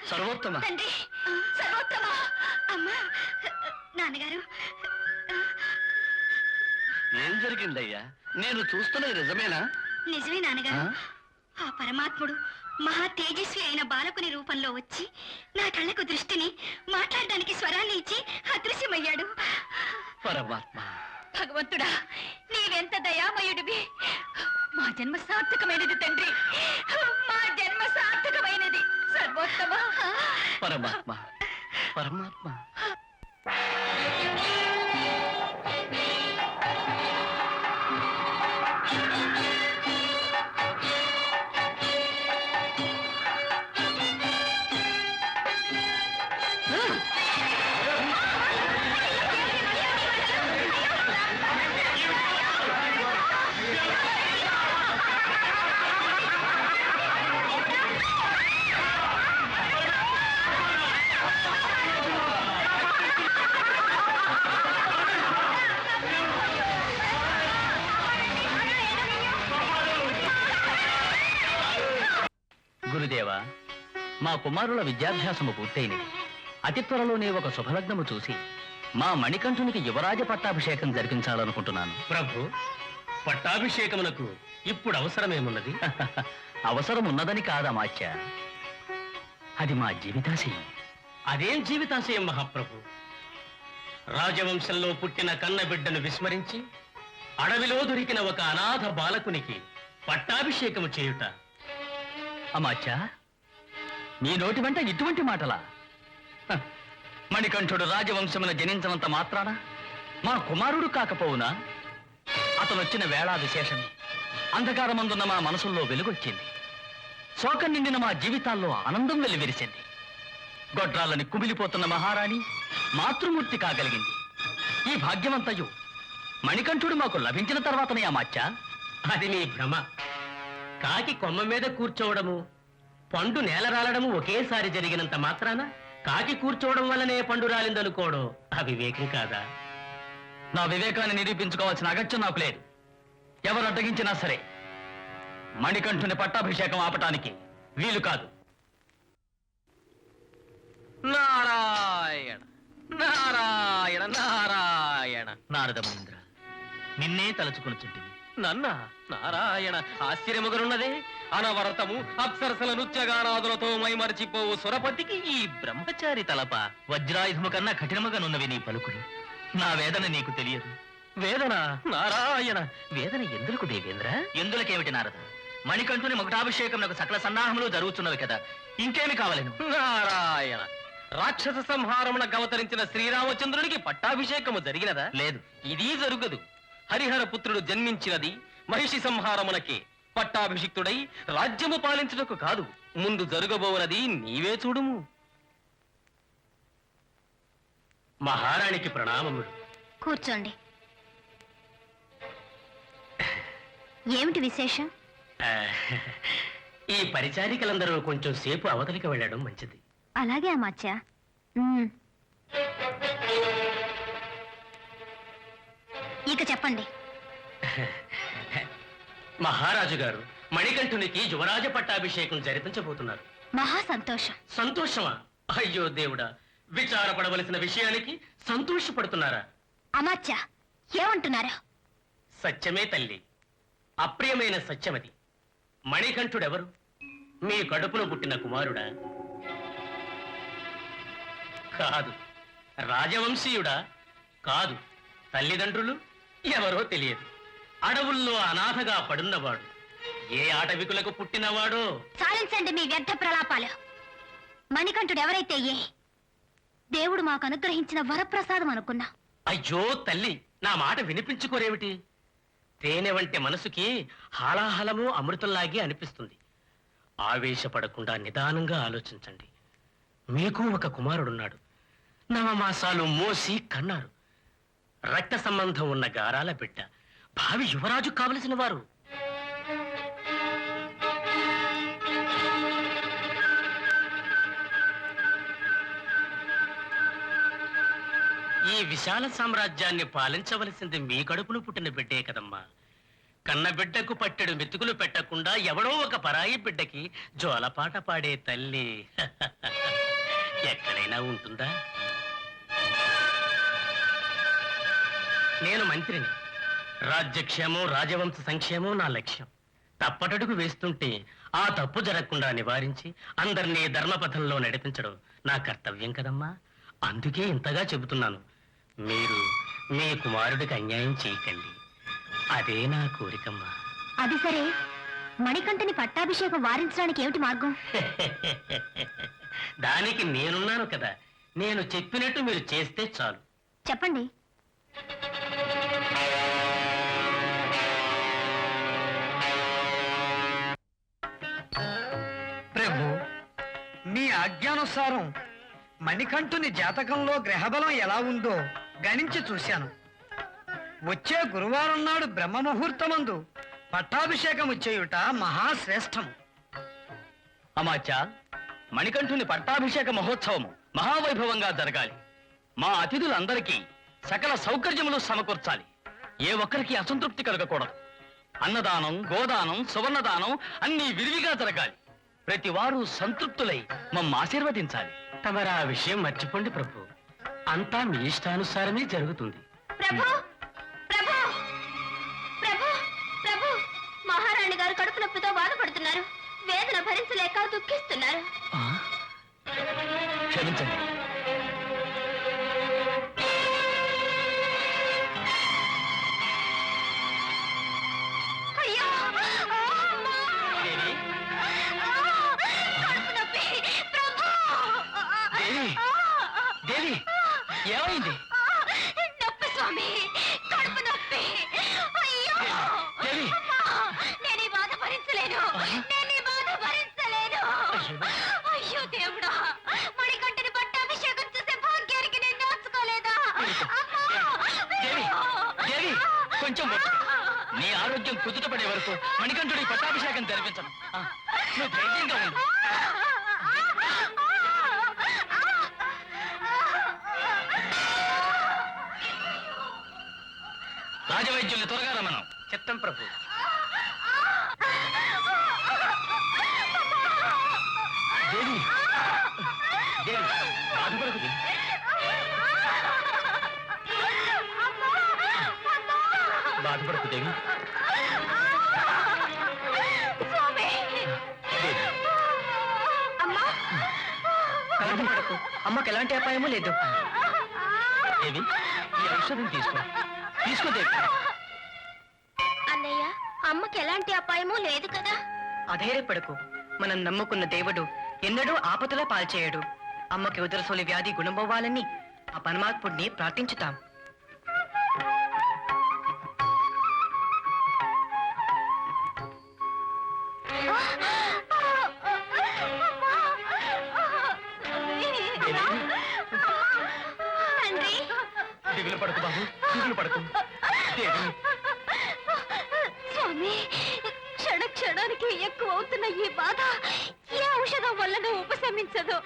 సర్వోత్తమ తండ్రి సర్వోత్తమ అమ్మా నాన్నగారు ఏం జరిగిందయ్యా? నేను చూస్తున్నది నిజమేనా? నిజమే నాన్నగారు. ఆ పరమాత్ముడు మహా తేజస్వి అయిన బాలకుని రూపంలో వచ్చి నా కళ్ళకు దృష్టిని, మాట్లాడడానికి స్వరాన్ని ఇచ్చి అదృశ్యమయ్యాడు. పరమాత్మ భగవంతుడా, నీవెంత దయామయుడివి. మా జన్మ సార్థకమైనది తండ్రి, మా జన్మ సార్థకమైనది. సర్వోత్తమ పరమాత్మ పరమాత్మ గురుదేవా, మా కుమారుల విద్యాభ్యాసము పూర్తయినది. అతి త్వరలోనే ఒక శుభలగ్నము చూసి మా మణికంఠునికి యువరాజ పట్టాభిషేకం జరిపించాలనుకుంటున్నాను. ప్రభు, పట్టాభిషేకమునకు ఇప్పుడు అవసరమేమున్నది? అవసరం ఉన్నదని కాదమాచ్య, అది మా జీవితాశయం. అదేం జీవితాశయం మహాప్రభు? రాజవంశంలో పుట్టిన కన్నబిడ్డను విస్మరించి అడవిలో దొరికిన ఒక అనాథ బాలకునికి పట్టాభిషేకము చేయుట. అమాచ్య, నీ నోటి వెంట ఇటువంటి మాటలా? హ, మణికంఠుడు రాజవంశమున జనించినంత మాత్రాన మా కుమారుడు కాకపోవునా? అతనొచ్చిన వేళా విశేషమే అంధకారమందున్న మా మనసుల్లో వెలుగొచ్చింది. శోకం నిండిన మా జీవితాల్లో ఆనందం వెల్లివిరిసింది. గొడ్రాలని కుమిలిపోతున్న మహారాణి మాతృమూర్తి కాగలిగింది. ఈ భాగ్యమంతయు మణికంఠుడు మాకు లభించిన తర్వాతనే అమాచ్య. అది నీ భ్రమ. కాకి కొమ్మ మీద కూర్చోవడము, పండు నేల రాలడము ఒకేసారి జరిగినంత మాత్రాన కాకి కూర్చోవడం వల్లనే పండు రాలిందనుకోవడం అవివేకం కాదా? నా వివేకాన్ని నిరూపించుకోవాల్సిన అగత్యం నాకు లేదు. ఎవరు అడ్డగించినా సరే మణికంఠుని పట్టాభిషేకం ఆపటానికి వీలు కాదు. నారాయణ నారాయణ నారాయణ. నారద మునీంద్ర, నిన్నే తలుచుకొనుచుంటిని. నన్న నారాయణ, ఆశ్చర్యముగనున్నదే. అనవరతము అప్సరసల నృత్యగానాదులతో మైమరిచిపోవు సురపతికి ఈ బ్రహ్మచారి తలప. వజ్రాయుధము కన్నా కఠినముగానున్నవి నీ పలుకులు. నా వేదన నీకు తెలియదు. వేదన నారాయణ. వేదన ఎందులకు దేవేంద్ర? ఎందులకేమిటి నారద? మణికంఠుని ముకుటాభిషేకమునకు సకల సన్నాహములు జరుగుతున్నవి కదా, ఇంకేమి కావలేను? నారాయణ, రాక్షస సంహారమున అవతరించిన శ్రీరామచంద్రునికి పట్టాభిషేకము జరిగినదా? లేదు. ఇది జరుగదు. హరిహర పుత్రుడు జన్మించినది మహిషి సంహారమునకే. పట్టాభిషిక్తుడై రాజ్యము పాలించుటకు కాదు. ముందు జరగబోనది నీవే చూడుము. మహారాణికి ప్రణామములు. కూర్చోండి. ఏమిటి విశేషం? ఆ, ఈ పరిచారికలందరూ కొంచెం సేపు అవతలికి వెళ్ళడం మంచిది. అలాగే అమాచ్య. ఇక చెప్పండి. మహారాజు గారు మణికంఠునికి యువరాజ పట్టాభిషేకం జరిపించబోతున్నారు. మహా సంతోషం. సంతోషమా? అయ్యో దేవుడా, విచారపడవలసిన విషయానికి సంతోషపడుతున్నారా? అమాచ్య, ఏమంటున్నారు? సత్యమే తల్లి, అప్రియమైన సత్యమది. మణికంఠుడెవరు? మీ కడుపులో పుట్టిన కుమారుడా? కాదు. రాజవంశీయుడా? కాదు. తల్లిదండ్రులు ఎవరో తెలియదు. అడవుల్లో అనాథగా పడున్నవాడు. ఏ ఆటవికులకు పుట్టినవాడో? సాధించండి మీ వ్యర్థ ప్రలాపాలు. మణికంఠుడు ఎవరైతే ఏ దేవుడు మాకు అనుగ్రహించిన వరప్రసాదం అనుకున్నా. అయ్యో తల్లి, నా మాట వినిపించుకోరేమిటి? తేనె వంటి మనసుకి హాలాహలము అమృతంలాగే అనిపిస్తుంది. ఆవేశపడకుండా నిదానంగా ఆలోచించండి. మీకు ఒక కుమారుడున్నాడు. నవమాసాలు మోసి కన్నారు. రక్త సంబంధం ఉన్న గారాల బిడ్డ. భావి యువరాజు కావలసిన వారు. ఈ విశాల సామ్రాజ్యాన్ని పాలించవలసింది మీ కడుపును పుట్టిన బిడ్డే కదమ్మా. కన్నబిడ్డకు పట్టెడు మెతుకులు పెట్టకుండా ఎవడో ఒక పరాయి బిడ్డకి జోలపాట పాడే తల్లి ఎక్కడైనా ఉంటుందా? నేను మంత్రిని. రాజ్యక్షేమం, రాజవంశ సంక్షేమం నా లక్ష్యం. తప్పటడుగు వేస్తుంటే ఆ తప్పు జరగకుండా నివారించి అందరినీ ధర్మపథంలో నడిపించడం నా కర్తవ్యం కదమ్మా. అందుకే ఇంతగా చెబుతున్నాను, మీరు మీ కుమారుడికి అన్యాయం చేయకండి. అదే నా కోరికమ్మా. అది సరే, మణికంఠని పట్టాభిషేకం వారించడానికి ఏమిటి మార్గం? దానికి నేనున్నాను కదా. నేను చెప్పినట్టు మీరు చేస్తే చాలు. చెప్పండి. ప్రభు, మీ ఆజ్ఞానుసారం మణికంఠుని జాతకంలో గ్రహబలం ఎలా ఉందో గణించి చూశాను. వచ్చే గురువారం నాడు బ్రహ్మ ముహూర్తమందు పట్టాభిషేకము చేయుట మహాశ్రేష్టము. అమాత్య, మణికంఠుని పట్టాభిషేక మహోత్సవము మహావైభవంగా జరగాలి. మా అతిథులందరికీ సకల సౌకర్యములు సమకూర్చాలి. ఏ ఒక్కరికి అసంతృప్తి కలగకూడదు. అన్నదానం, గోదానం, సువర్ణదానం అన్నీ విరివిగా జరగాలి. ప్రతి వారు సంతృప్తులై మమ్మ ఆశీర్వదించాలి. తమరా ఆ విషయం మర్చిపోండి ప్రభు. అంతా మీ ఇష్టానుసారమే జరుగుతుంది. ప్రభు ప్రభు ప్రభు ప్రభు మహారాణి గారు కడుపు నొప్పితో బాధపడుతున్నారు. వేదన భరించలేక దుఃఖిస్తున్నారు. క్షమించండి. అయ్యో, దేవి, కడుపు నొప్పి. ప్రభు, దేవి, దేవి, ఏమైంది? నొప్పి స్వామి, కడుపు నొప్పి. అయ్యో, దేవి, నేను ఈ బాధ భరించలేను. నేను ఈ బాధ భరించలేను. అయ్యో దేవుడా, మణికంఠని పట్టాభిషేకం చూసే భాగ్యానికి నేను నోచుకోలేదా? దేవి, దేవి, కొంచెం ఓపిక. నీ ఆరోగ్యం కుదుటపడే వరకు మణికంఠుడి పట్టాభిషేకం జరిపించను. నువ్వు ధైర్యంగా ఉండు. రాజవైద్యుల్ని త్వరగా రమ్మను. చిత్తం ప్రభు. దేవి, దేవి, బాధపడకు దేవి. బాధపడకు దేవి. బాధపడకు, అమ్మకి ఎలాంటి అపాయమూ లేదు. దేవి, ఈ ఔషధం తీసుకో. తీసుకో దేవి. అన్నయ్య, అమ్మకి ఎలాంటి అపాయమూ లేదు కదా? అధైర్యపడకు, మనం నమ్ముకున్న దేవుడు ఎన్నడూ ఆపదల పాల్చేయడు. అమ్మకి ఉదరసోలి వ్యాధి గుణమవ్వాలని ఆ పరమాత్ముడిని ప్రార్థించుతాం. తండ్రి, దిగులు పడకు బాబు, దిగులు పడకు. దేవి, స్వామి, క్షణ క్షణానికి ఎక్కువ అవుతున్న ఈ బాధ ఏ ఔషధం వల్లనూ ఉపశమించదు.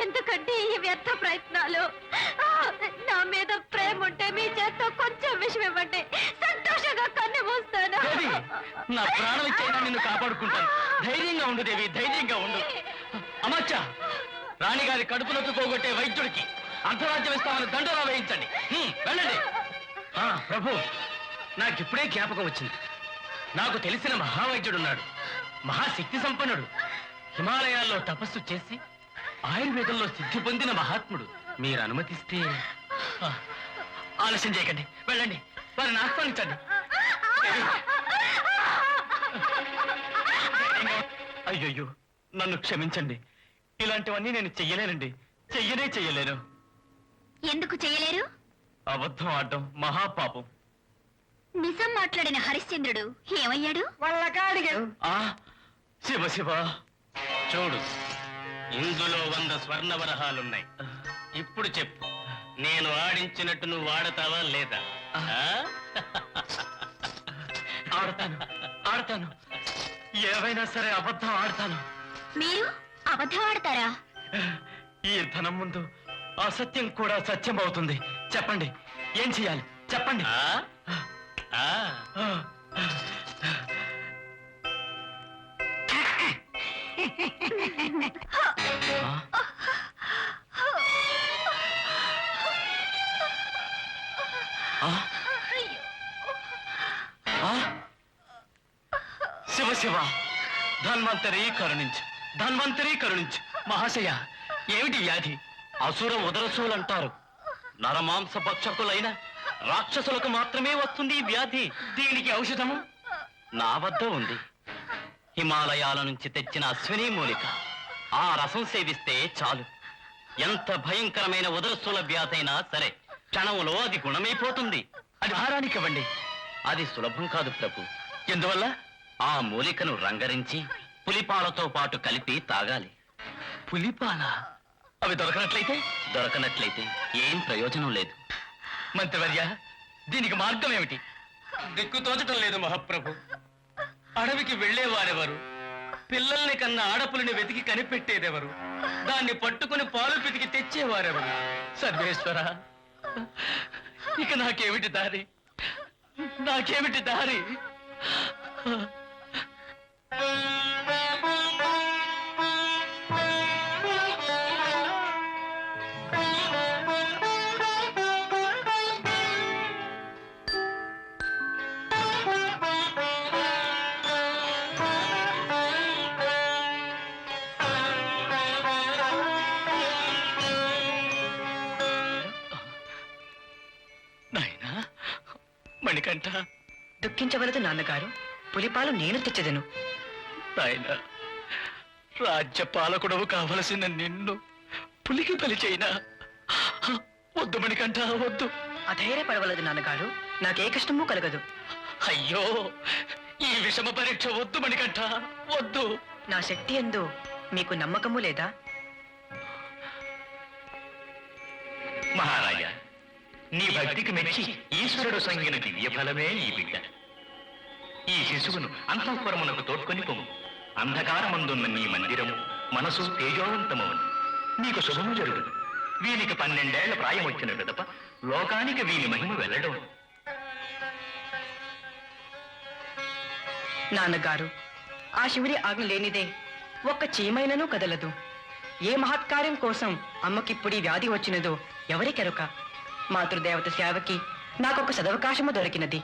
ఎందుకంటే ఈ వ్యర్థ ప్రయత్నాలు. నా మీద ప్రేమ ఉంటే మీ చేత్తో కొంచెం విషయం ఇవ్వండి, సంతోషంగా కన్ను మూస్తాను. దేవి, నా ప్రాణం ఇచ్చైనా నిన్ను కాపాడుకుంటాను. ధైర్యంగా ఉండు దేవి, ధైర్యంగా ఉండు. అమాత్య, రాణిగారి కడుపు నొప్పి పోగొట్టే వైద్యుడికి అర్ధరాజ్యం ఇస్తామని దండోరా వేయించండి. వెళ్ళండి. ప్రభు, నాకిప్పుడే జ్ఞాపకం వచ్చింది. నాకు తెలిసిన మహావైద్యుడున్నాడు, మహాశక్తి సంపన్నుడు. హిమాలయాల్లో తపస్సు చేసి ఆయుర్వేదంలో సిద్ధి పొందిన మహాత్ముడు. మీరు అనుమతిస్తే. ఆలస్యం చేయకండి, వెళ్ళండి. వారిని ఆహ్వానించండి. అయ్యయ్యో, నన్ను క్షమించండి. ఇలాంటివన్నీ నేను చెయ్యలేనండి. చెయ్యలేను. ఎందుకు చేయలేరు? అబద్ధం ఆడడం మహాపాపం. నిజం మాట్లాడిన హరిశ్చంద్రుడు ఏమయ్యాడు? ఆ శివ శివ. చూడు, ఇందులో 100 స్వర్ణవరహాలున్నాయి. ఇప్పుడు చెప్పు, నేను ఆడించినట్టు నువ్వు ఆడతావా లేదా? ఆడతాను. ఏవైనా సరే అబద్ధం ఆడతాను. మీరు అబద్ధం ఆడతారా? ఈ ధనం ముందు అసత్యం కూడా సత్యం అవుతుంది. చెప్పండి, ఏం చెయ్యాలి చెప్పండి. శివ శివ, ధన్వంతరి కరుణించు, ధన్వంతరి కరుణించు. మహాశయ, ఏమిటి వ్యాధి? అసుర ఉదరసులంటారు. నరమాంస భక్షకులైన రాక్షసులకు మాత్రమే వస్తుంది ఈ వ్యాధి. దీనికి ఔషధము నా వద్ద ఉంది. హిమాలయాల నుంచి తెచ్చిన అశ్విని మూలిక. ఆ రసం సేవిస్తే చాలు. ఎంత భయంకరమైన ఉదరస్థూల వ్యాధి అయినా సరే క్షణంలో అది గుణమైపోతుంది. అది ఆహారానికి ఇవ్వండి. అది సులభం కాదు ప్రభు. ఎందువల్ల? ఆ మూలికను రంగరించి పులిపాలతో పాటు కలిపి తాగాలి. పులిపాల? అవి దొరకనట్లయితే ఏం ప్రయోజనం లేదు. మంత్రివర్య, దీనికి మార్గం ఏమిటి? దిక్కు తోచటం లేదు మహాప్రభు. అడవికి వెళ్ళేవారెవరు? పిల్లల్ని కన్నా ఆడపులిని వెతికి కనిపెట్టేదెవరు? దాన్ని పట్టుకుని పాలు పితికి తెచ్చేవారెవరు? సర్వేశ్వర, ఇక నాకేమిటి దారి? నాకేమిటి దారి? నాయనా మణికంఠ, దుఃఖించవలదు నాన్నగారు. పులిపాలు నేను తెచ్చదను. నాయనా, రాజ్య పాలకుడవు కావలసిన నిన్ను పులికి బలి చేయనా? వద్దు మణికంఠ, వద్దు. అధైర్యపడవలదు నాన్నగారు. నాకే కష్టమూ కలగదు. అయ్యో, ఈ విషమ పరీక్ష వద్దు మణికంఠ, వద్దు. నా శక్తి ఎందు మీకు నమ్మకము లేదా? మహారాజా, నీ భక్తికి మెచ్చి ఈశ్వరుడు సంగిన దివ్య ఫలమే ఈ బిడ్డ. ఈ శిశువును అంతఃపురమునకు తోడ్కొని పొమ్ము. అంధకారమందున్న నీ మందిరము మనసు తేజోవంతమవును. నీకు శుభము జరుగును. వీనికి 12 ఏళ్ల ప్రాయం వచ్చిన పిదప లోకానికి వీని మహిమ వెళ్ళడం. నాన్నగారు, ఆ శివుడి ఆజ్ఞ లేనిదే ఒక్క చీమైనను కదలదు. ఏ మహత్కార్యం కోసం అమ్మకిప్పుడు ఈ వ్యాధి వచ్చినదో ఎవరికెరుక? మాతృదేవత సేవకి నాకొక సదవకాశము దొరికినది.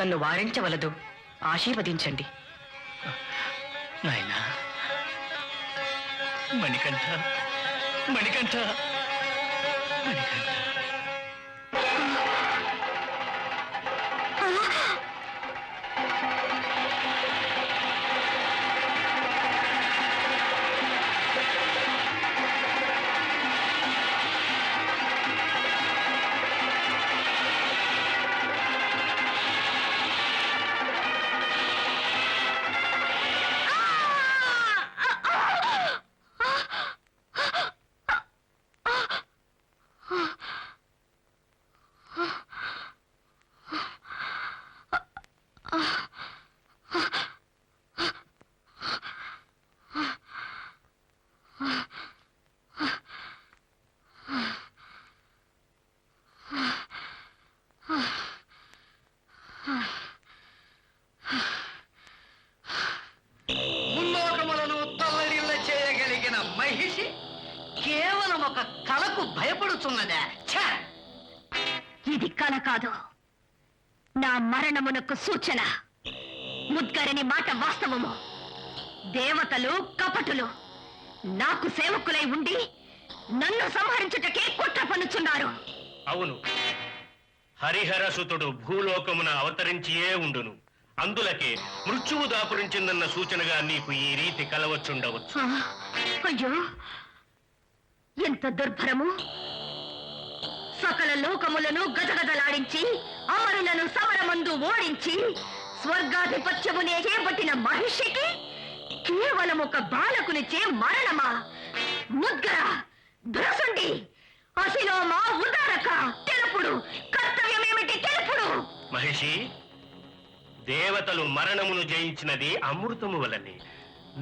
నన్ను వారించవలదు. ఆశీర్వదించండి. నాయనా మణికంఠ, మణికంఠ, మణికంఠ. ముల్లోకములను తల్లడిల్ల చేయగలిగిన మహిషి కేవలం ఒక కళకు భయపడుతున్నదా? ఛ! ఇది కల కాదు, నా మరణమునకు సూచన. ముద్గరిని మాట వాస్తవము. దేవతలు కపటులు నాకు సేవకులై ఉండి నన్ను సంహరించుటకే కుట్ర పన్నుచున్నారు. అవును, హరిహరసుతుడు భూలోకమున అవతరించియే ఉండును. అందులకే మృత్యువు దాపురించిందన్న సూచనగా నీకు ఈ రీతి కలవచ్చుండవచ్చు. అయ్యో, ఎంత దుర్భరము! సకల లోకములను గజగజలాడించి అమరులను సమరమందు ఓడించి స్వర్గాధిపత్యమునే చేపట్టిన మహిషికి కేవలం ఒక బాలకునిచే మరణమా? ముద్గర, దురసుండి, అశిలోమ, ఉదారక, తెలుపుడు, కర్తవ్యమేమిటి తెలుపుడు. మహిషి, దేవతలు మరణమును జయించినది అమృతము వలనే.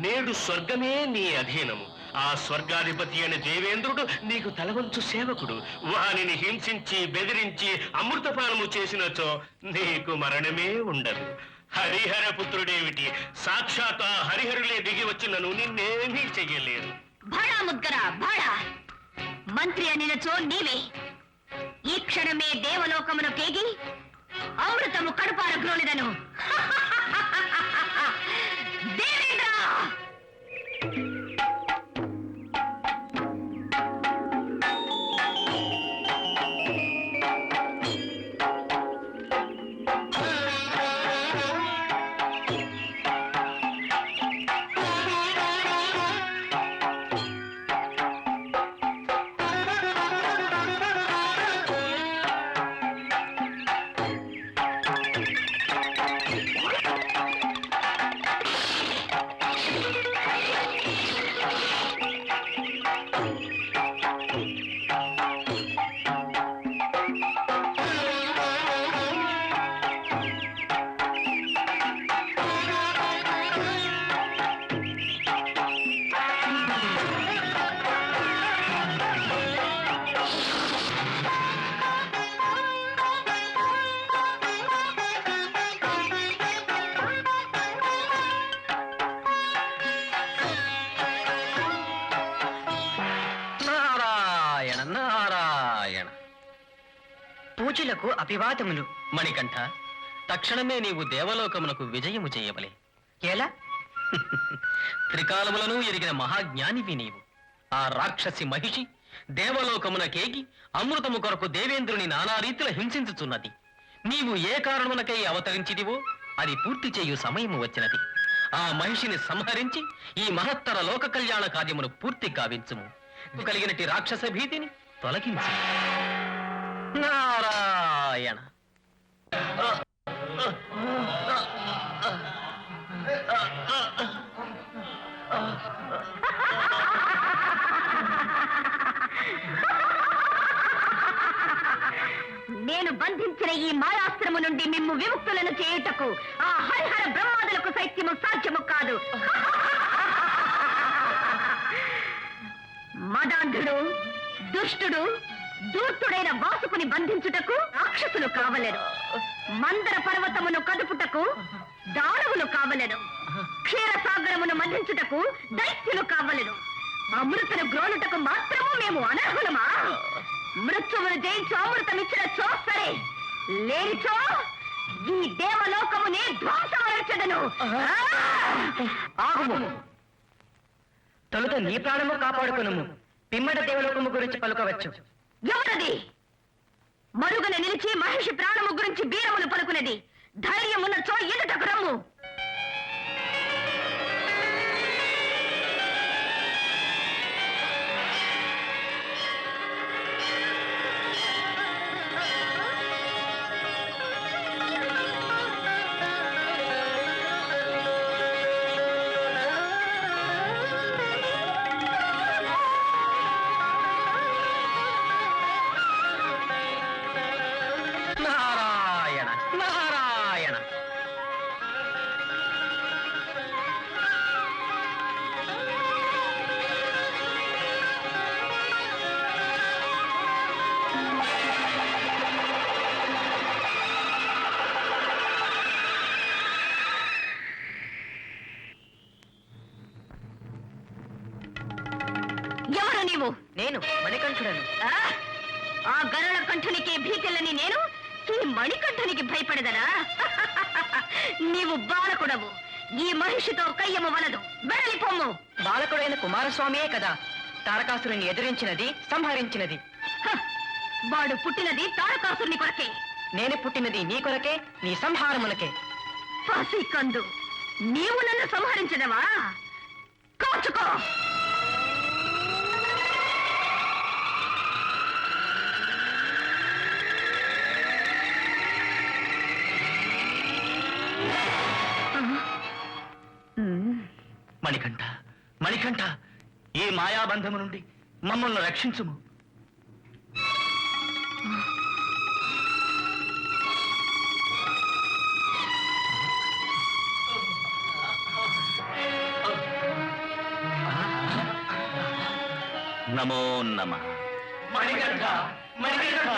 నేడు స్వర్గమే నీ అధీనము. ఆ స్వర్గాధిపతి అయిన దేవేంద్రుడు నీకు తలవంచు సేవకుడు. వానిని హింసించి బెదిరించి అమృతపానము చేసినచో నీకు మరణమే ఉండదు. హరిహర పుత్రుడేమిటి, సాక్షాత్ ఆ హరిహరులే దిగి వచ్చినను నిన్నేమీ చెయ్యలేదు. భళా ముద్గరా భళా, మంత్రి అనినచో నీవే ఈ క్షణమే దేవలోకమును కేగి అమృతము కడుపార గ్రోలిదను. దేవేంద్ర! నారాయణ నారాయణ. పూజలకు అభివాదములు. మణికంఠ, తక్షణమే నీవు దేవలోకమునకు విజయము చేయవలే. ఎలా? త్రికాలములను ఎరిగిన మహాజ్ఞానివి నీవు. ఆ రాక్షసి మహిషి దేవలోకమునకేగి అమృతము కొరకు దేవేంద్రుని నానా రీతిలో హింసించుచున్నది. నీవు ఏ కారణమునకై అవతరించిదివో అది పూర్తి చేయు సమయము వచ్చినది. ఆ మహిషిని సంహరించి ఈ మహత్తర లోక కళ్యాణ కార్యమును పూర్తి గావించుము. కలిగినటి రాక్షస భీతిని తొలగించు. నారాయణ. నేను బంధించిన ఈ మాయాస్త్రము నుండి మిమ్ము విముక్తులను చేయుటకు ఆ హరిహర బ్రహ్మాదులకు సైత్యము సాధ్యము కాదు. మదాంధుడు, దుష్టుడు, దూర్తుడైన వాసుకుని బంధించుటకు రాక్షసులు కావలేరు. మందర పర్వతమును కదుపుటకు దానవులు కావలేరు. క్షీరసాగరమును మధించుటకు దైత్యులు కావలేరు. అమృతను గ్రోలుటకు మాత్రము మేము అనర్హులమా? మృత్యువును జయించు అమృతమిచ్చిన చో సరే, లేనిచో ఈ దేవలోకమునే ధ్వంసమరచదను. ఆగుము. తొలుత నీ ప్రాణము కాపాడుకును. పిమ్మట దేవలోకము గురించి పలుకవచ్చు. ఎవరది? మరుగున నిలిచి మహిషి ప్రాణము గురించి బీరములు పలుకునేది. ధైర్యమున్న చో ఎదుటకు రమ్ము. నారాయణ నారాయణ. ఎవరు నీవు? నేను మణికంఠుడను. ఆ గరుడ కంఠునికి భీతిల్లని నేను ఈ మణికంఠునికి భయపడదనా? నీవు బాలకుడవు. ఈ మహిషితో కయ్యము వలదు. వెడలిపోమ్ము. బాలకుడైన కుమారస్వామియే కదా తారకాసురుని ఎదిరించినది, సంహరించినది. వాడు పుట్టినది తారకాసురుని కొరకే. నేను పుట్టినది నీ కొరకే, నీ సంహారమునకే. కందు, నీవు నన్ను సంహరించదవా? కాచుకో. మణికంఠ, మణికంఠ, ఈ మాయాబంధము నుండి మమ్మల్ని రక్షించుము. నమో నమః. మణికంఠ, మణికంఠ.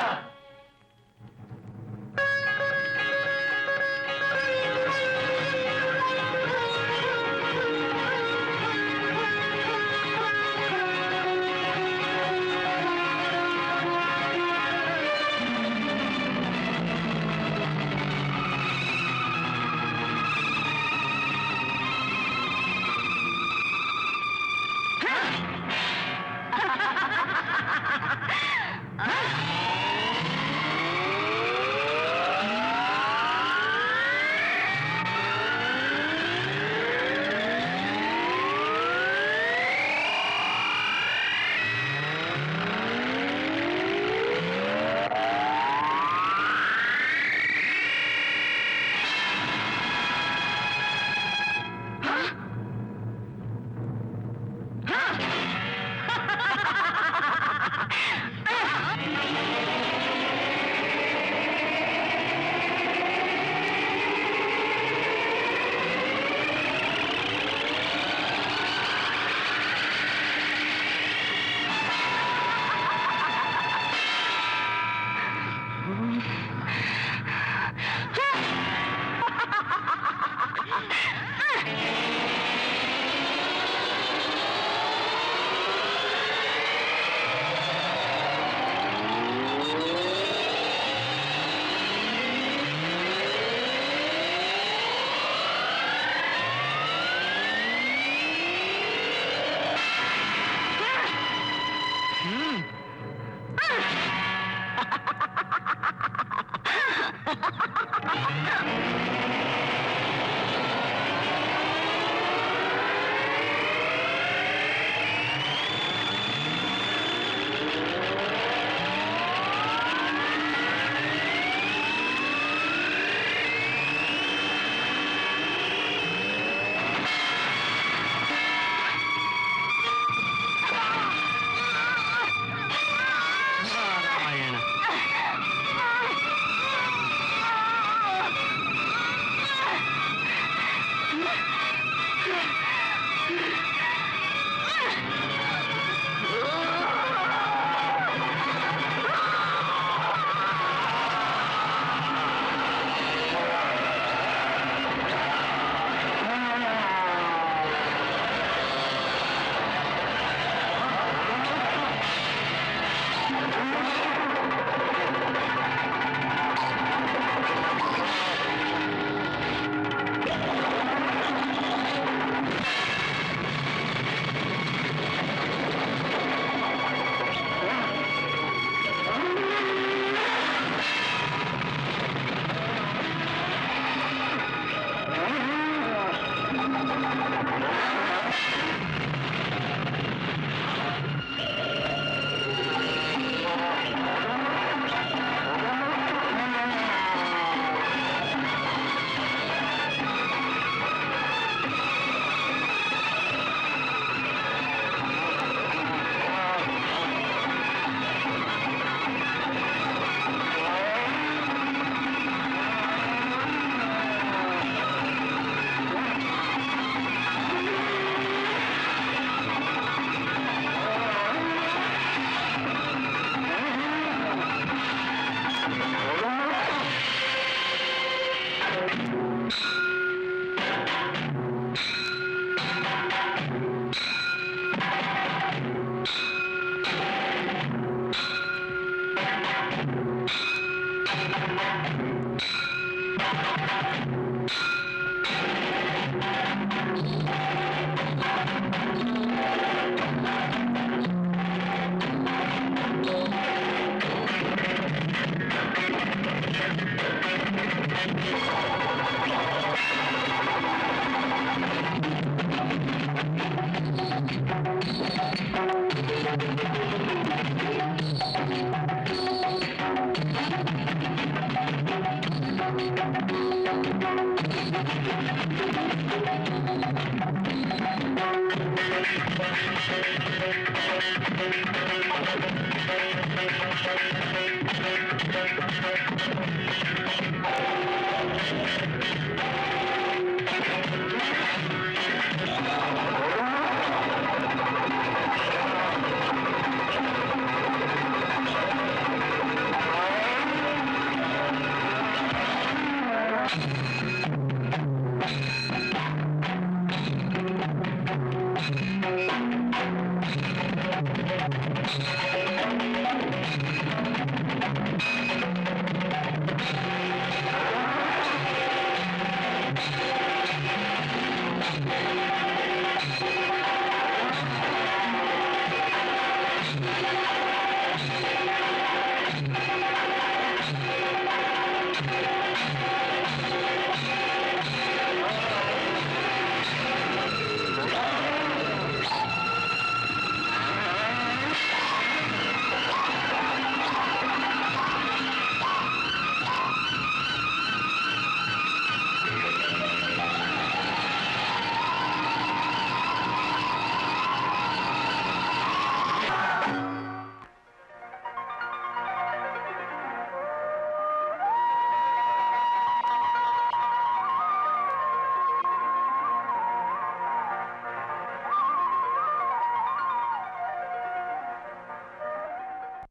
Thank you.